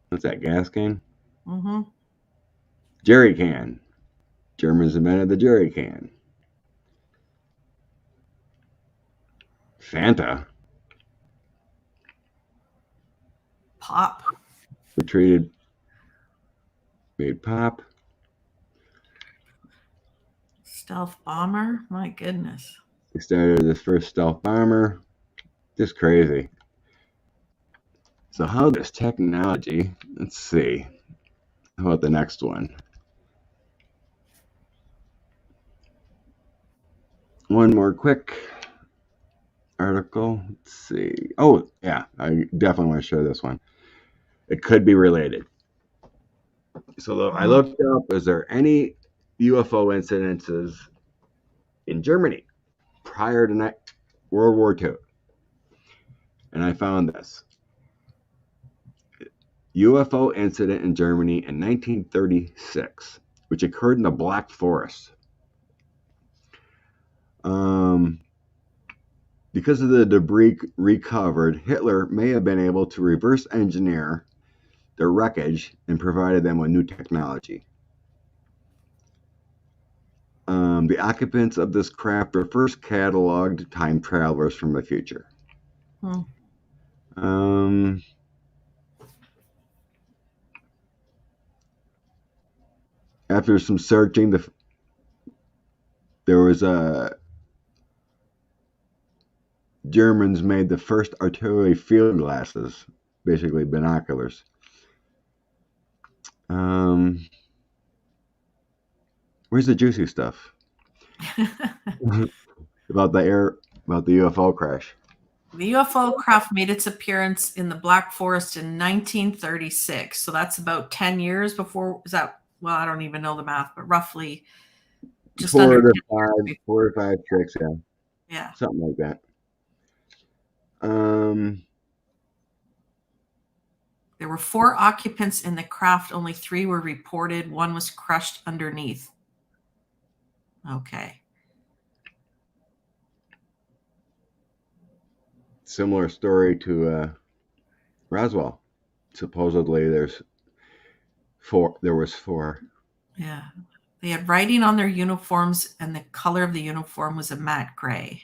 What's that, gas can? Mm-hmm. Jerry can. Germans invented the jerry can. Fanta. Pop. Retreated. Made pop. Stealth bomber. My goodness. They started this first stealth bomber. Just crazy. So how does technology, let's see. How about the next one? One more quick article. Let's see. Oh, yeah, I definitely want to share this one. It could be related. So I looked up, is there any UFO incidences in Germany prior to World War II? And I found this UFO incident in Germany in 1936, which occurred in the Black Forest. Because of the debris recovered, Hitler may have been able to reverse engineer the wreckage and provided them with new technology. The occupants of this craft were first cataloged time travelers from the future. After some searching, there was Germans made the first artillery field glasses, basically binoculars. Where's the juicy stuff about the UFO crash? The UFO craft made its appearance in the Black Forest in 1936. So that's about 10 years before. Is that? Well, I don't even know the math, but roughly just under 10 years. 4 to 5, 6, yeah. Yeah. Something like that. There were 4 occupants in the craft. Only 3 were reported. 1 was crushed underneath. Okay. Similar story to Roswell. Supposedly there was 4. Yeah. They had writing on their uniforms, and the color of the uniform was a matte gray.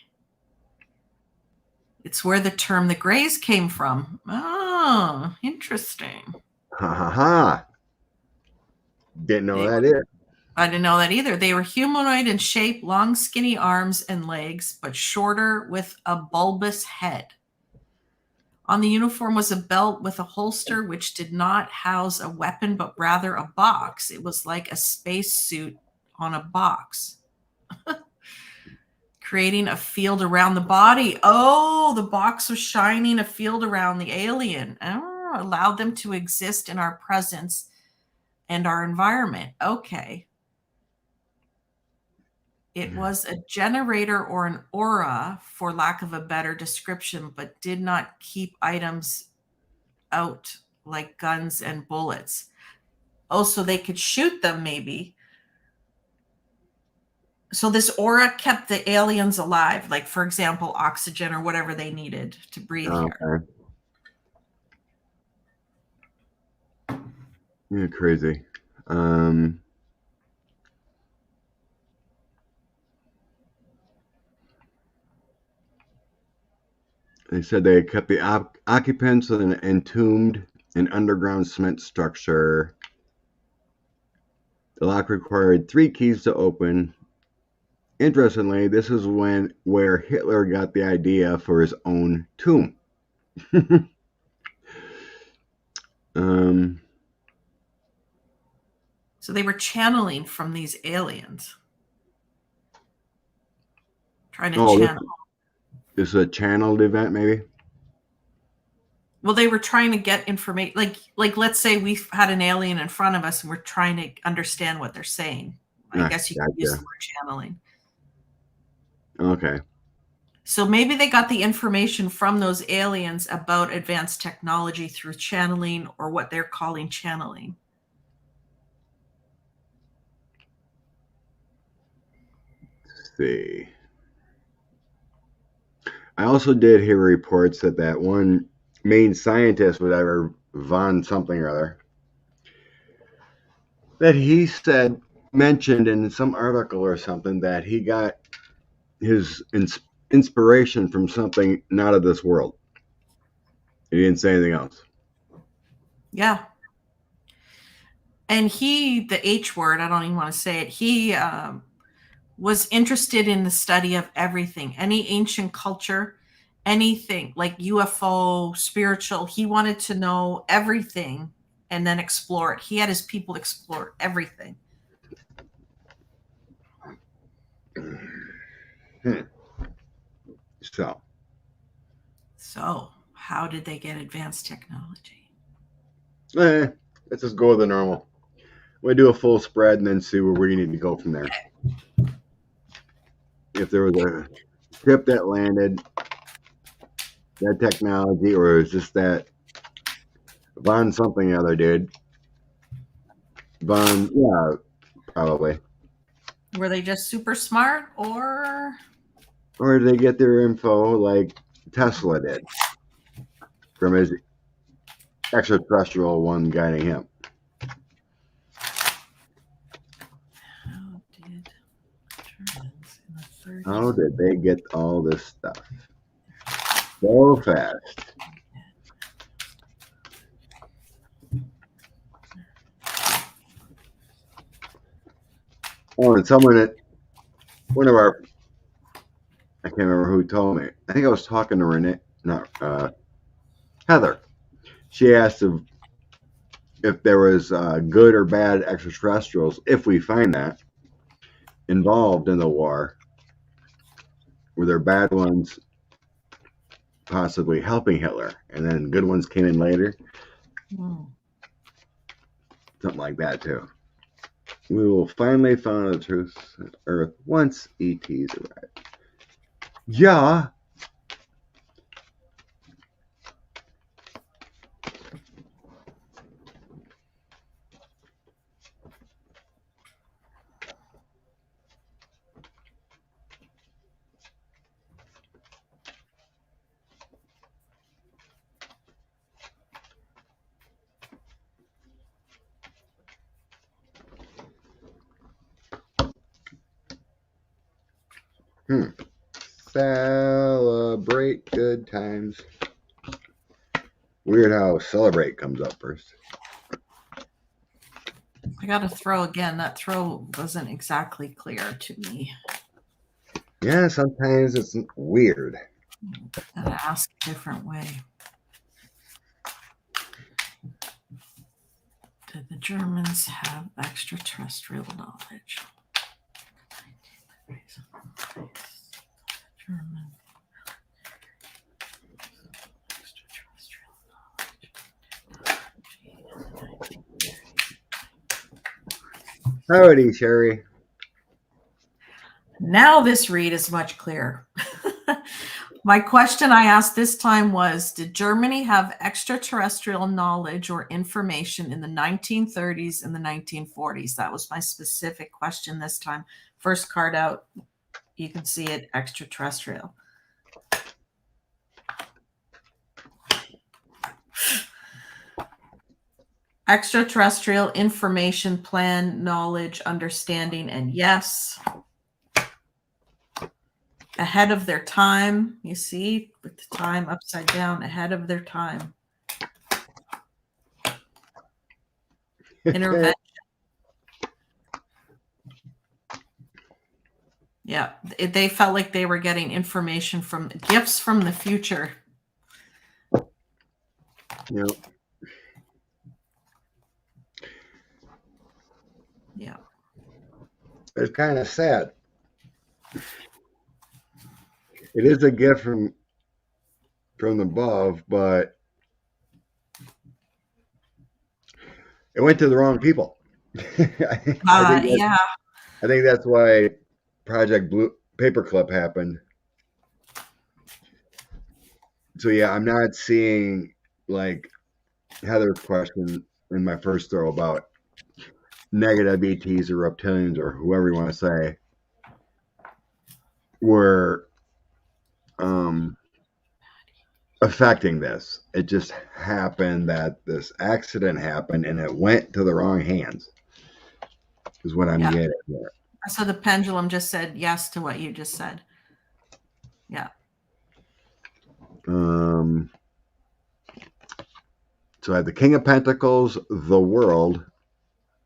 It's where the term the Greys came from. Oh, interesting. Ha ha ha. Didn't know that either. I didn't know that either. They were humanoid in shape, long, skinny arms and legs, but shorter with a bulbous head. On the uniform was a belt with a holster, which did not house a weapon, but rather a box. It was like a space suit on a box, creating a field around the body. Oh, the box was shining a field around the alien. Oh, allowed them to exist in our presence and our environment. Okay. It was a generator or an aura, for lack of a better description, but did not keep items out like guns and bullets. Oh, so they could shoot them maybe. So this aura kept the aliens alive, like, for example, oxygen or whatever they needed to breathe here. Yeah, crazy. They said they kept the occupants in an entombed and underground cement structure. The lock required 3 keys to open. Interestingly, this is where Hitler got the idea for his own tomb. So they were channeling from these aliens. Trying to channel. This is a channeled event, maybe? Well, they were trying to get information. Like let's say we've had an alien in front of us and we're trying to understand what they're saying. I guess you could use the word channeling. Okay. So maybe they got the information from those aliens about advanced technology through channeling, or what they're calling channeling. Let's see. I also did hear reports that one main scientist, whatever, von something or other, that he mentioned in some article or something that he got his inspiration from something not of this world. He didn't say anything else. Yeah. And the H word, I don't even want to say it, he was interested in the study of everything, any ancient culture, anything like UFO, spiritual. He wanted to know everything and then explore it. He had his people explore everything. So how did they get advanced technology? Let's just go with the normal. We'll do a full spread and then see where we need to go from there. Okay. If there was a ship that landed that technology, or is just that Von something or other dude? Von, yeah, probably. Were they just super smart, or Or did they get their info like Tesla did from his extraterrestrial one guiding him? how did Germans in the 30s? How did they get all this stuff so fast? Oh, and someone at one of our, I can't remember who told me. I think I was talking to Renee, not Heather. She asked if there was good or bad extraterrestrials, if we find that, involved in the war. Were there bad ones possibly helping Hitler, and then good ones came in later? Something like that, too. We will finally find the truth on Earth once ETs arrive. Yeah. Celebrate good times. Weird how celebrate comes up first. I got to throw again. That throw wasn't exactly clear to me. Yeah, sometimes it's weird. Gotta ask a different way. Did the Germans have extraterrestrial knowledge? German extraterrestrial knowledge. Howdy, Sherry. Now this read is much clearer. My question I asked this time was, did Germany have extraterrestrial knowledge or information in the 1930s and the 1940s? That was my specific question this time. First card out, you can see it, extraterrestrial. Extraterrestrial information, plan, knowledge, understanding, and yes. Ahead of their time, you see, with the time upside down, ahead of their time. Intervention. Yeah, they felt like they were getting information from gifts from the future. Yep. Yeah. It's kind of sad. It is a gift from above, but it went to the wrong people. Yeah. I think that's why Project Blue Paperclip happened. So yeah, I'm not seeing like Heather's question in my first throw about negative ETs or reptilians or whoever you want to say were affecting this. It just happened that this accident happened and it went to the wrong hands is what I'm getting here. So the pendulum just said yes to what you just said. Yeah. So I have the King of Pentacles, the World,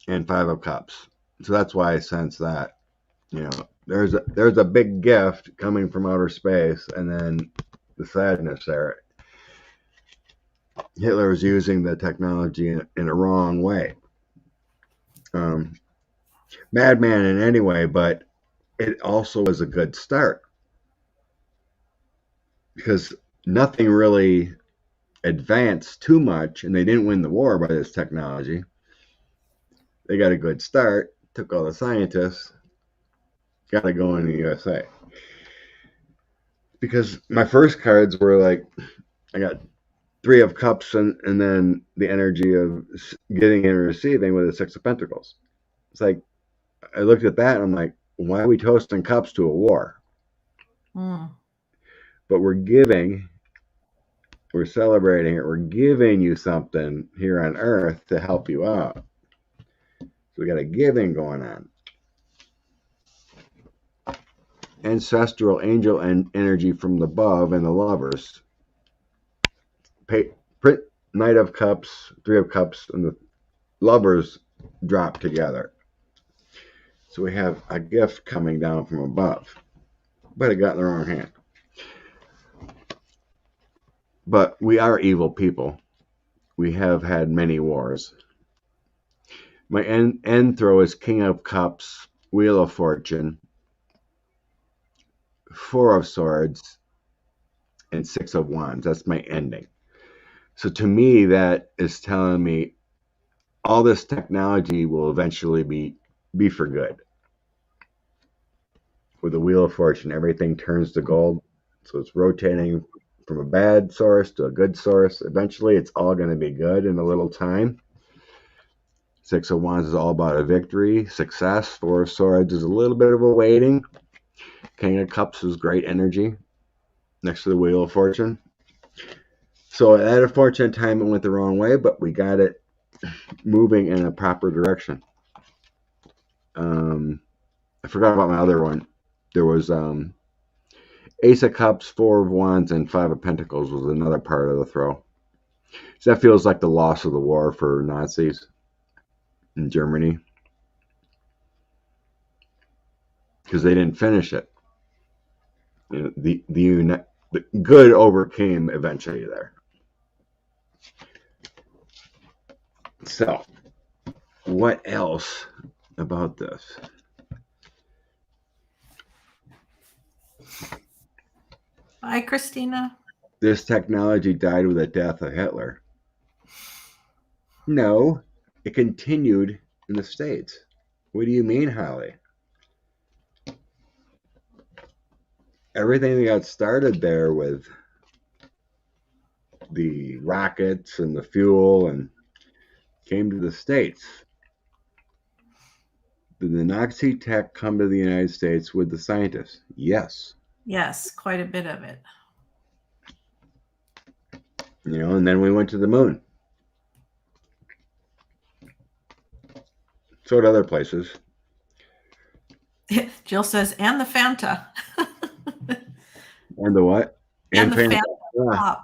and Five of Cups. So that's why I sense that, you know, there's a big gift coming from outer space, and then the sadness there. Hitler was using the technology in a wrong way. Madman in any way, but it also was a good start because nothing really advanced too much, and they didn't win the war by this technology. They got a good start, took all the scientists, got to go in the USA. Because my first cards were like I got 3 of Cups and then the energy of getting and receiving with the 6 of Pentacles. It's like, I looked at that and I'm like, why are we toasting cups to a war? Mm. But we're giving, we're celebrating it, we're giving you something here on earth to help you out. So we got a giving going on. Ancestral angel and energy from above and the Lovers. Print Knight of Cups, 3 of Cups, and the Lovers drop together. So we have a gift coming down from above, but it got in the wrong hand. But we are evil people. We have had many wars. My end throw is King of Cups, Wheel of Fortune, 4 of Swords, and 6 of Wands. That's my ending. So to me, that is telling me all this technology will eventually be for good. With the Wheel of Fortune, everything turns to gold. So it's rotating from a bad source to a good source. Eventually, it's all going to be good in a little time. 6 of Wands is all about a victory, success. 4 of Swords is a little bit of a waiting. King of Cups is great energy next to the Wheel of Fortune. So at a fortunate time, it went the wrong way, but we got it moving in a proper direction. I forgot about my other one. There was Ace of Cups, 4 of Wands, and 5 of Pentacles was another part of the throw. So that feels like the loss of the war for Nazis in Germany, because they didn't finish it. You know, the good overcame eventually there. So, what else about this? Bye, Christina. This technology died with the death of Hitler. No, it continued in the States. What do you mean, Holly? Everything that got started there with the rockets and the fuel and came to the States. Did the Nazi tech come to the United States with the scientists? Yes. Yes, quite a bit of it. You know, and then we went to the moon. So did other places. Jill says, and the Fanta. And the what? And the Fanta. Yeah.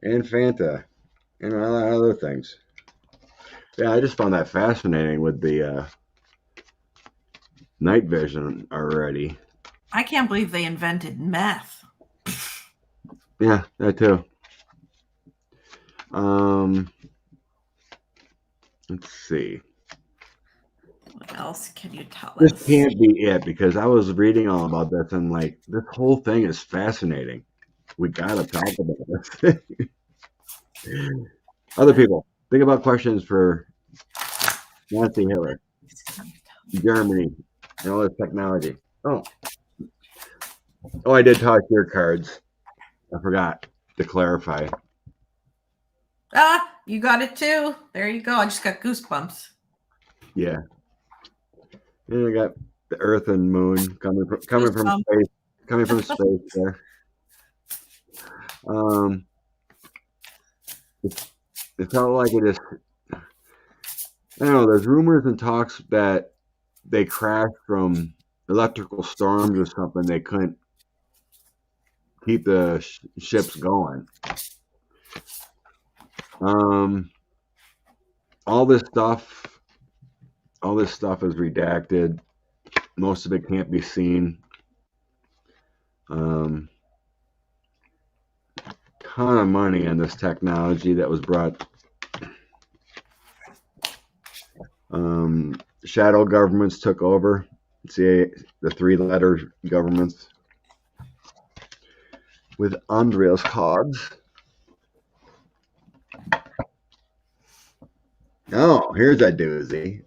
And Fanta. And a lot of other things. Yeah, I just found that fascinating with the night vision already. I can't believe they invented meth. Yeah, that too. Let's see. What else can you tell us? This can't be it, because I was reading all about this and like, this whole thing is fascinating. We gotta talk about this. Other people, think about questions for Nazi Hitler, Germany, and all this technology. Oh, I did toss your cards. I forgot to clarify. Ah, you got it too. There you go. I just got goosebumps. Yeah. And I got the Earth and Moon coming from space. Coming from space there. It felt like it just, I don't know, there's rumors and talks that they crashed from electrical storms or something. They couldn't keep the ships going. All this stuff is redacted. Most of it can't be seen. Ton of money on this technology that was brought. Shadow governments took over. See the 3-letter governments with Andrea's cards. Oh, here's a doozy.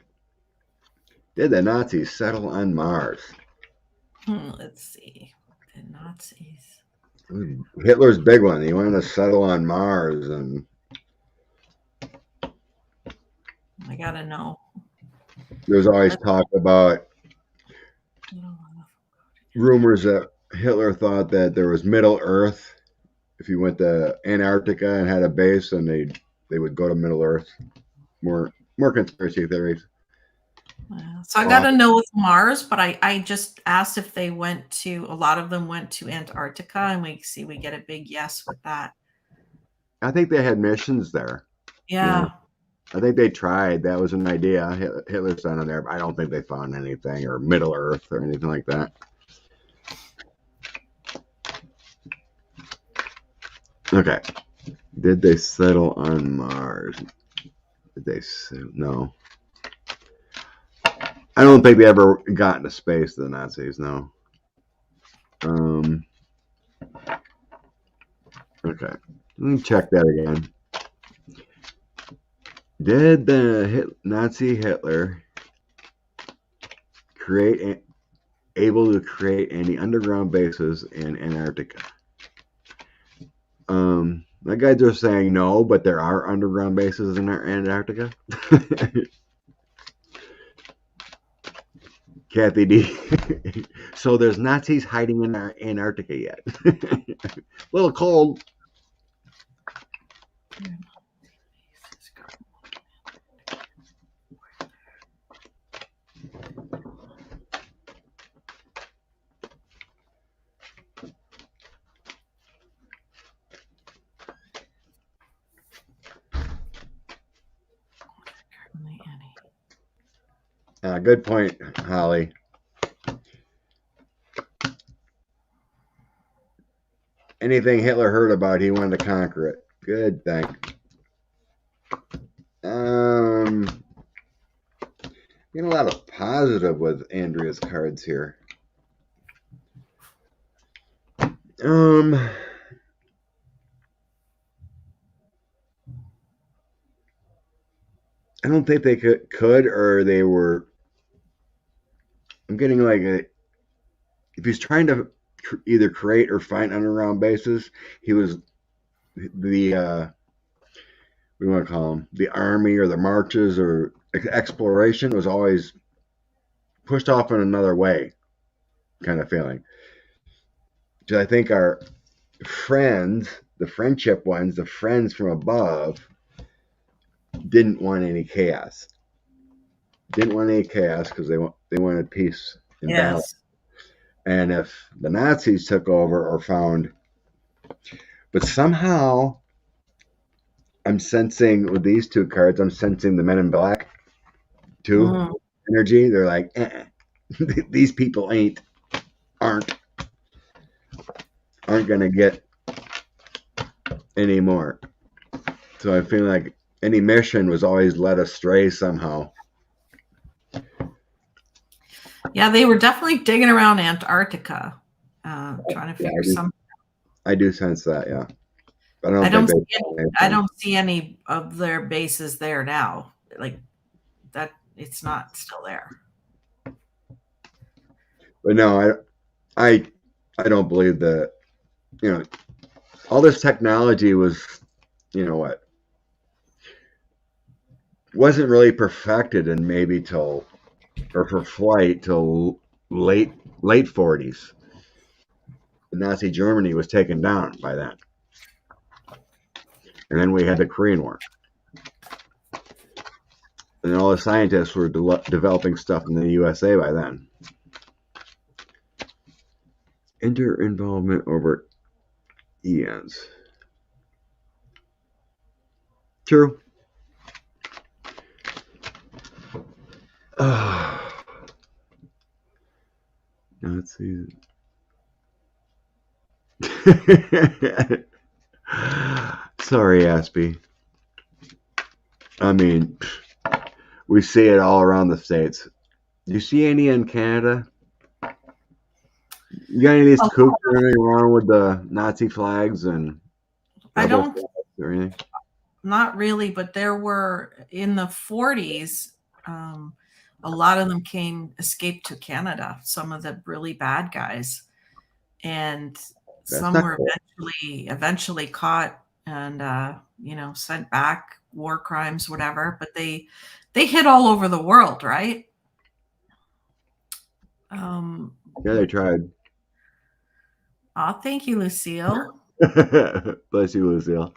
Did the Nazis settle on Mars? Let's see. The Nazis. Hitler's big one. He wanted to settle on Mars, and I gotta know. there's always talk about rumors that Hitler thought that there was Middle Earth. If you went to Antarctica and had a base, then they would go to Middle Earth. More conspiracy theories. So I got to know with Mars, but I just asked if they went to, a lot of them went to Antarctica, and we get a big yes with that. I think they had missions there. Yeah. I think they tried. That was an idea. Hitler sent them there, but I don't think they found anything, or Middle Earth or anything like that. Okay. Did they settle on Mars? Did they settle? No. I don't think they ever got into space, the Nazis, no. Okay. Let me check that again. Did the Nazi Hitler able to create any underground bases in Antarctica? That guy's just saying no, but there are underground bases in Antarctica. Kathy D. So there's Nazis hiding in Antarctica yet. A little cold. Good point, Holly. Anything Hitler heard about, he wanted to conquer it. Good thing. Getting a lot of positive with Andrea's cards here. I don't think they could, or they were. I'm getting like if he's trying to either create or find underground bases, he was the what do you want to call them? The army or the marches or exploration was always pushed off in another way, kind of feeling. So I think our friends, the friendship ones, the friends from above, didn't want any chaos. Didn't want any chaos because they wanted peace and balance. And if the Nazis took over or found, but somehow I'm sensing with these two cards, I'm sensing the Men in Black too energy. They're like, these people aren't gonna get any more. So I feel like any mission was always led astray somehow. Yeah, they were definitely digging around Antarctica, trying to figure something. I do sense that, yeah. But I don't see any of their bases there now. Like that, it's not still there. But no, I don't believe that. All this technology was, wasn't really perfected, and maybe for flight till late 40s. Nazi Germany was taken down by then. And then we had the Korean War. And all the scientists were developing stuff in the USA by then. Inter-involvement over eons. True. Nazis. Sorry, Aspie. I mean, we see it all around the States. Do you see any in Canada? You got any of these kooks running around with the Nazi flags and I don't or anything? Not really, but there were in the 40s. A lot of them escaped to Canada. Some of the really bad guys, and That's Some not were cool. eventually caught and sent back, war crimes, whatever. But they hit all over the world, right? Um, Yeah, they tried. thank you, Lucille. Bless you, Lucille.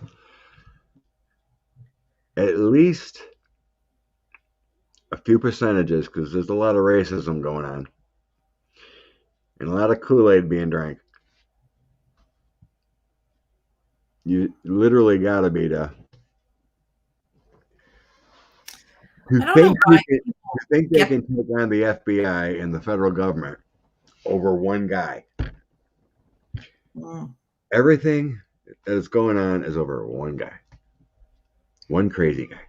At least a few percentages, because there's a lot of racism going on and a lot of Kool-Aid being drank. You literally gotta be to I don't know think why to think they get. can take on the FBI and the federal government over one guy. Mm. Everything that is going on is over one guy, one crazy guy.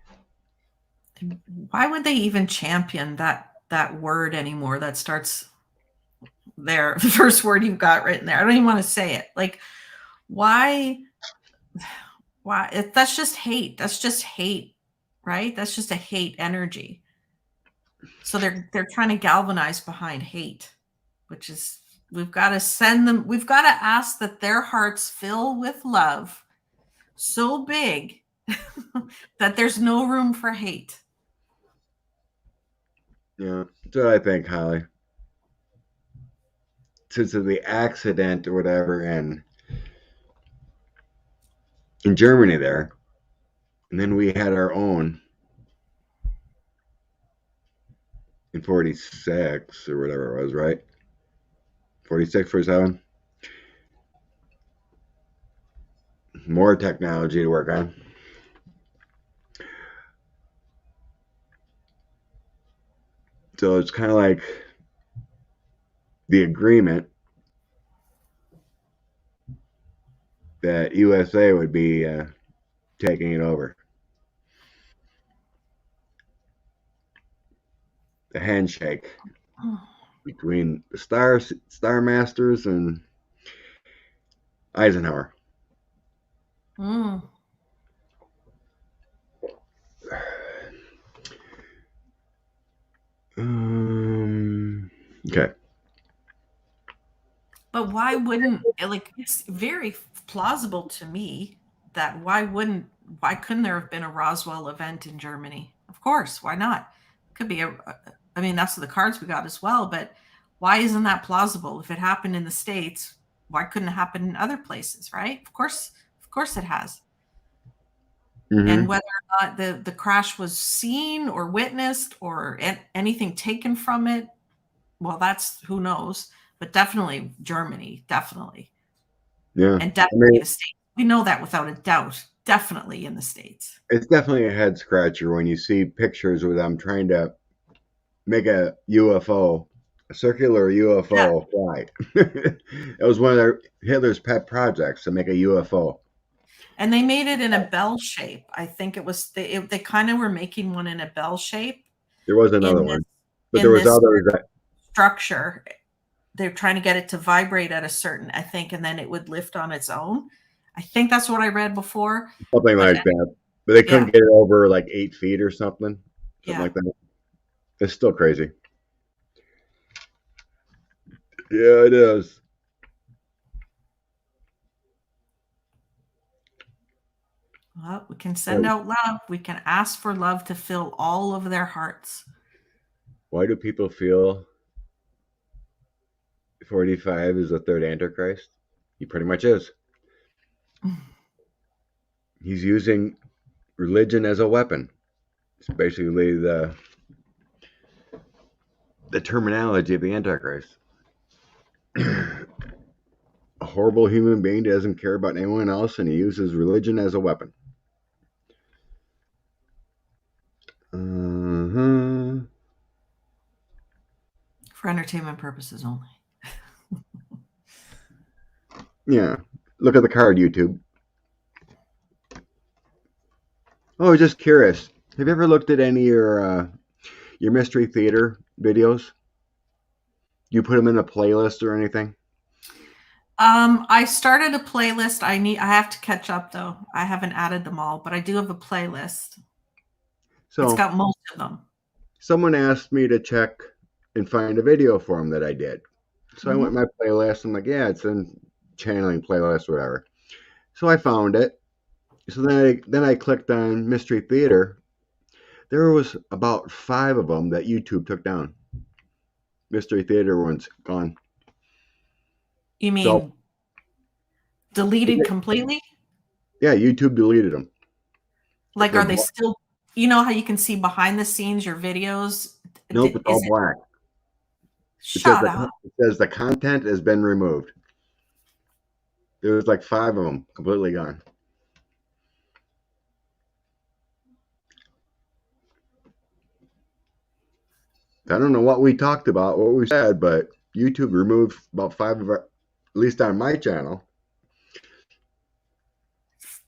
Why would they even champion that word anymore? That starts there. The first word you've got written there. I don't even want to say it. Like, why? Why? That's just hate. That's just hate, right? That's just a hate energy. So they're trying to galvanize behind hate, which is we've got to send them. We've got to ask that their hearts fill with love so big that there's no room for hate. Yeah, that's what I think, Holly. Since of the accident or whatever, and in Germany there, and then we had our own in 46 or whatever it was, right? 46, 47. More technology to work on. So it's kind of like the agreement that USA would be taking it over. The handshake between the Star Masters and Eisenhower. Mm. Okay. But why wouldn't like it's very plausible to me that why couldn't there have been a Roswell event in Germany? Of course, why not? Could be I mean that's the cards we got as well, but why isn't that plausible? If it happened in the States, why couldn't it happen in other places, right? Of course it has. And Mm-hmm. whether or not the crash was seen or witnessed or anything taken from it, well, that's who knows, but definitely Germany, definitely. Yeah. And I mean, definitely the States. We know that without a doubt. Definitely in the States. it's definitely a head scratcher when you see pictures with them trying to make a UFO, a circular Yeah. UFO fly. It was one of Hitler's pet projects to make a UFO. And they made it in a bell shape. I think it was they kind of were making one in a bell shape There was another in this one, but there was sort others of that. structure. They're trying to get it to vibrate at a certain, I think, and then it would lift on its own. I think that's what I read before. Something But like that. But they couldn't yeah, get it over like 8 feet or something. Something yeah. like that. It's still crazy. Yeah, it is. Well, we can send Like, out love. We can ask for love to fill all of their hearts. why do people feel 45 is the third Antichrist? He pretty much is. He's using religion as a weapon. It's basically the terminology of the Antichrist. A horrible human being doesn't care about anyone else, and he uses religion as a weapon. Uh-huh. For entertainment purposes only. Yeah. Look at the card, YouTube. Oh, just curious. Have you ever looked at any of your mystery theater videos? Do you put them in a playlist or anything? I started a playlist. I have to catch up though. I haven't added them all, but I do have a playlist. It's So got most of them. someone asked me to check and find a video for them that I did. So I went Hmm. in my playlist. I'm like, yeah, it's in. channeling playlist, whatever. So I found it. So then I clicked on Mystery Theater. There was about 5 of them that YouTube took down. Mystery Theater one's gone. You So mean deleted completely? yeah, YouTube deleted them. Like, They're are they still? You know how you can see behind the scenes your videos? Nope, it's all Is it? black. Shut up. It says the content has been removed. There was like 5 of them completely gone. I don't know what we talked about, what we said, but YouTube removed about 5 of our, at least on my channel.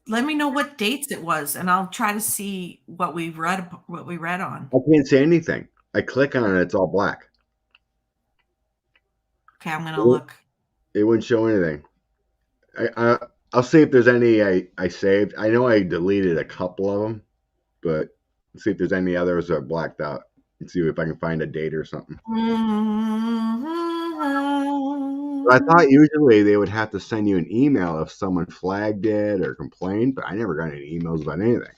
Let me know what dates it was, and I'll try to see what we read on. I can't say anything. I click on it, it's all black. Okay, I'm gonna look. It wouldn't show anything. I'll see if there's any I saved. I know I deleted a couple of them, but let's see if there's any others that are blacked out. Let's see if I can find a date or something. But I thought usually they would have to send you an email if someone flagged it or complained, but I never got any emails about anything.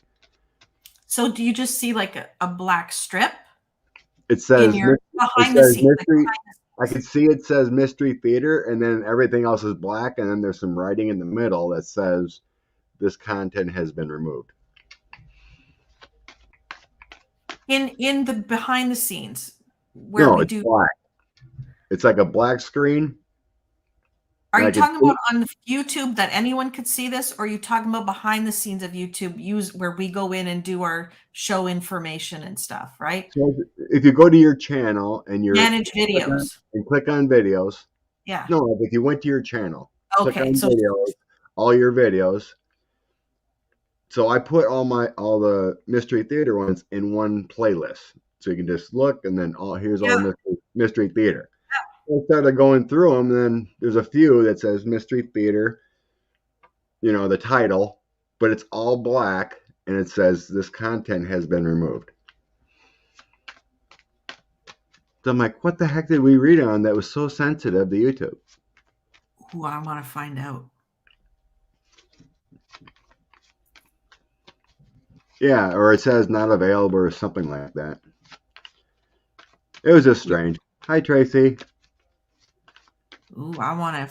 So do you just see like a black strip? It says in your behind the scenes. mystery. I can see it says Mystery Theater, and then everything else is black, and then there's some writing in the middle that says this content has been removed. In the behind the scenes where No, we it's do. black. It's like a black screen. Are you talking about on YouTube that anyone could see this, or are you talking about behind the scenes of YouTube where we go in and do our show information and stuff, right? So if you go to your channel and you manage videos and click on videos. Yeah. No, if you went to your channel, okay, click on videos, all your videos. So I put all the Mystery Theater ones in one playlist, so you can just look and then here's all Mystery Theater. I started going through them, and then there's a few that says Mystery Theater, the title, but it's all black, and it says this content has been removed. So I'm like, what the heck did we read on that was so sensitive to YouTube? Ooh, I want to find out. Yeah, or it says not available or something like that. It was just strange. Hi, Tracy. Ooh, I want to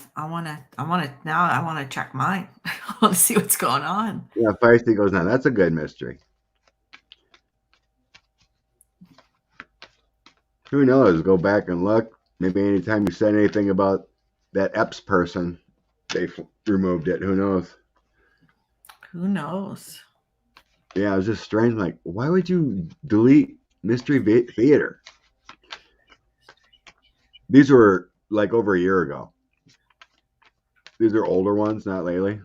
check mine. I want to see what's going on. Yeah, Feisty goes, now that's a good mystery. Who knows? Go back and look. Maybe anytime you said anything about that Epps person, they removed it. Who knows? Who knows? Yeah, it was just strange. Like, why would you delete Mystery Theater? These were like over a year ago. These are older ones, not lately.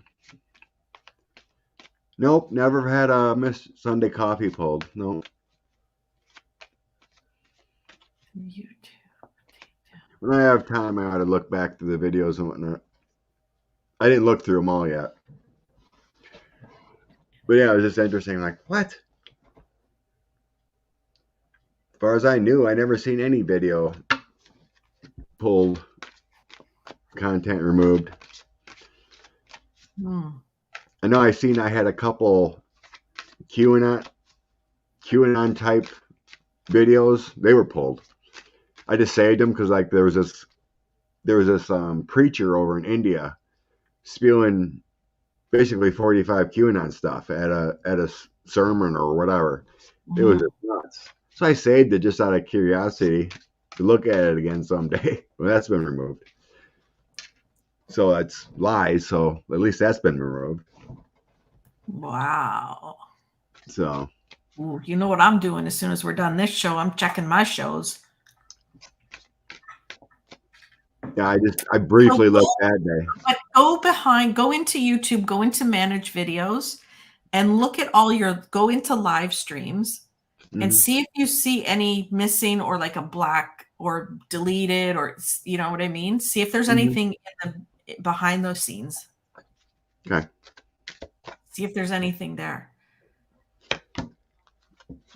Nope, never had a Miss Sunday Coffee pulled. Nope. YouTube. When I have time, I ought to look back to the videos and whatnot. I didn't look through them all yet. But yeah, it was just interesting. Like, what? As far as I knew, I never seen any video pulled, content removed. I know I had a couple QAnon type videos. They were pulled. I just saved them because like there was this preacher over in India spewing basically 45 QAnon stuff at a sermon or whatever. It was just nuts. So I saved it just out of curiosity to look at it again someday. Well, that's been removed. So that's lies. So at least that's been removed. Wow. So. Ooh, you know what I'm doing as soon as we're done this show? I'm checking my shows. Yeah, I briefly looked that day. But go into YouTube, go into manage videos, and look at go into live streams and see if you see any missing or like a black or deleted or you know what I mean? See if there's anything behind those scenes. Okay. See if there's anything there.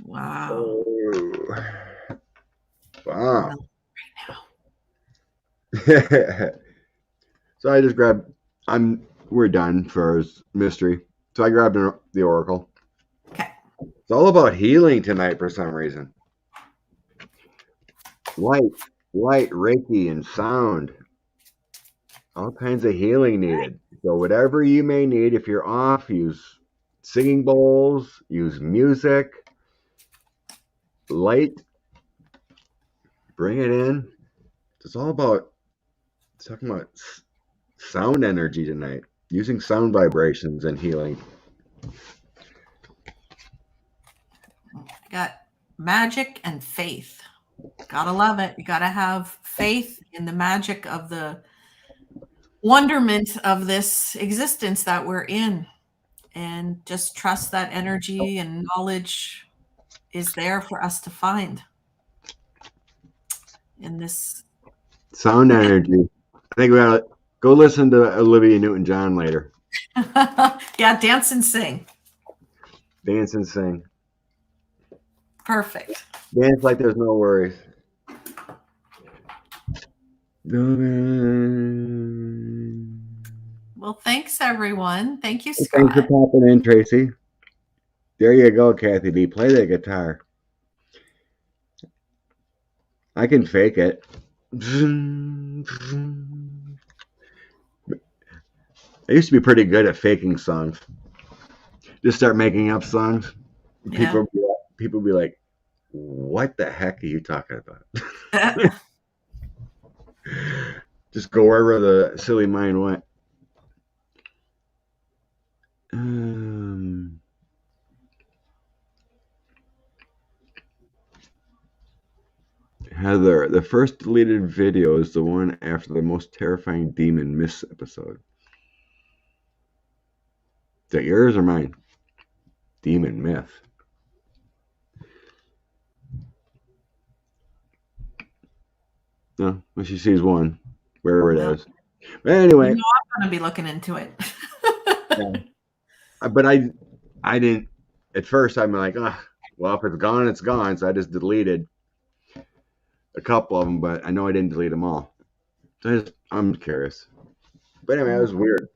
Wow. Oh. Wow. Right now. So I just grabbed we're done for mystery. So I grabbed the oracle. Okay. It's all about healing tonight for some reason. Light, Reiki, and sound. All kinds of healing needed. So whatever you may need, if you're off, use singing bowls, use music, light, bring it in. It's all about talking about sound energy tonight, using sound vibrations and healing. Got magic and faith. Gotta love it. You gotta have faith in the magic of the wonderment of this existence that we're in, and just trust that energy and knowledge is there for us to find in this. Sound energy. I think we gotta go listen to Olivia Newton-John later. Yeah, dance and sing. Dance and sing. Perfect. Dance like there's no worries. Well, thanks everyone. Thank you, Thanks for Scott. popping in, Tracy. There you go, Kathy B. Play the guitar. I can fake it. I used to be pretty good at faking songs. Just start making up songs. Yeah. People be like, "What the heck are you talking about?" Just go wherever the silly mind went. Heather, the first deleted video is the one after the most terrifying demon myths episode. Is that yours or mine? Demon myth. No, well, she sees one, wherever it is. But anyway, I'm gonna be looking into it. yeah. But I didn't. At first, I'm like, well, if it's gone, it's gone. So I just deleted a couple of them, but I know I didn't delete them all. So I'm curious. But anyway, it was weird.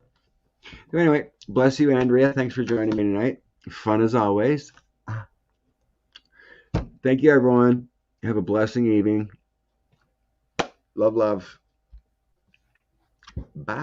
So anyway, bless you, Andrea. Thanks for joining me tonight. Fun as always. Thank you, everyone. Have a blessing evening. Love, love. Bye.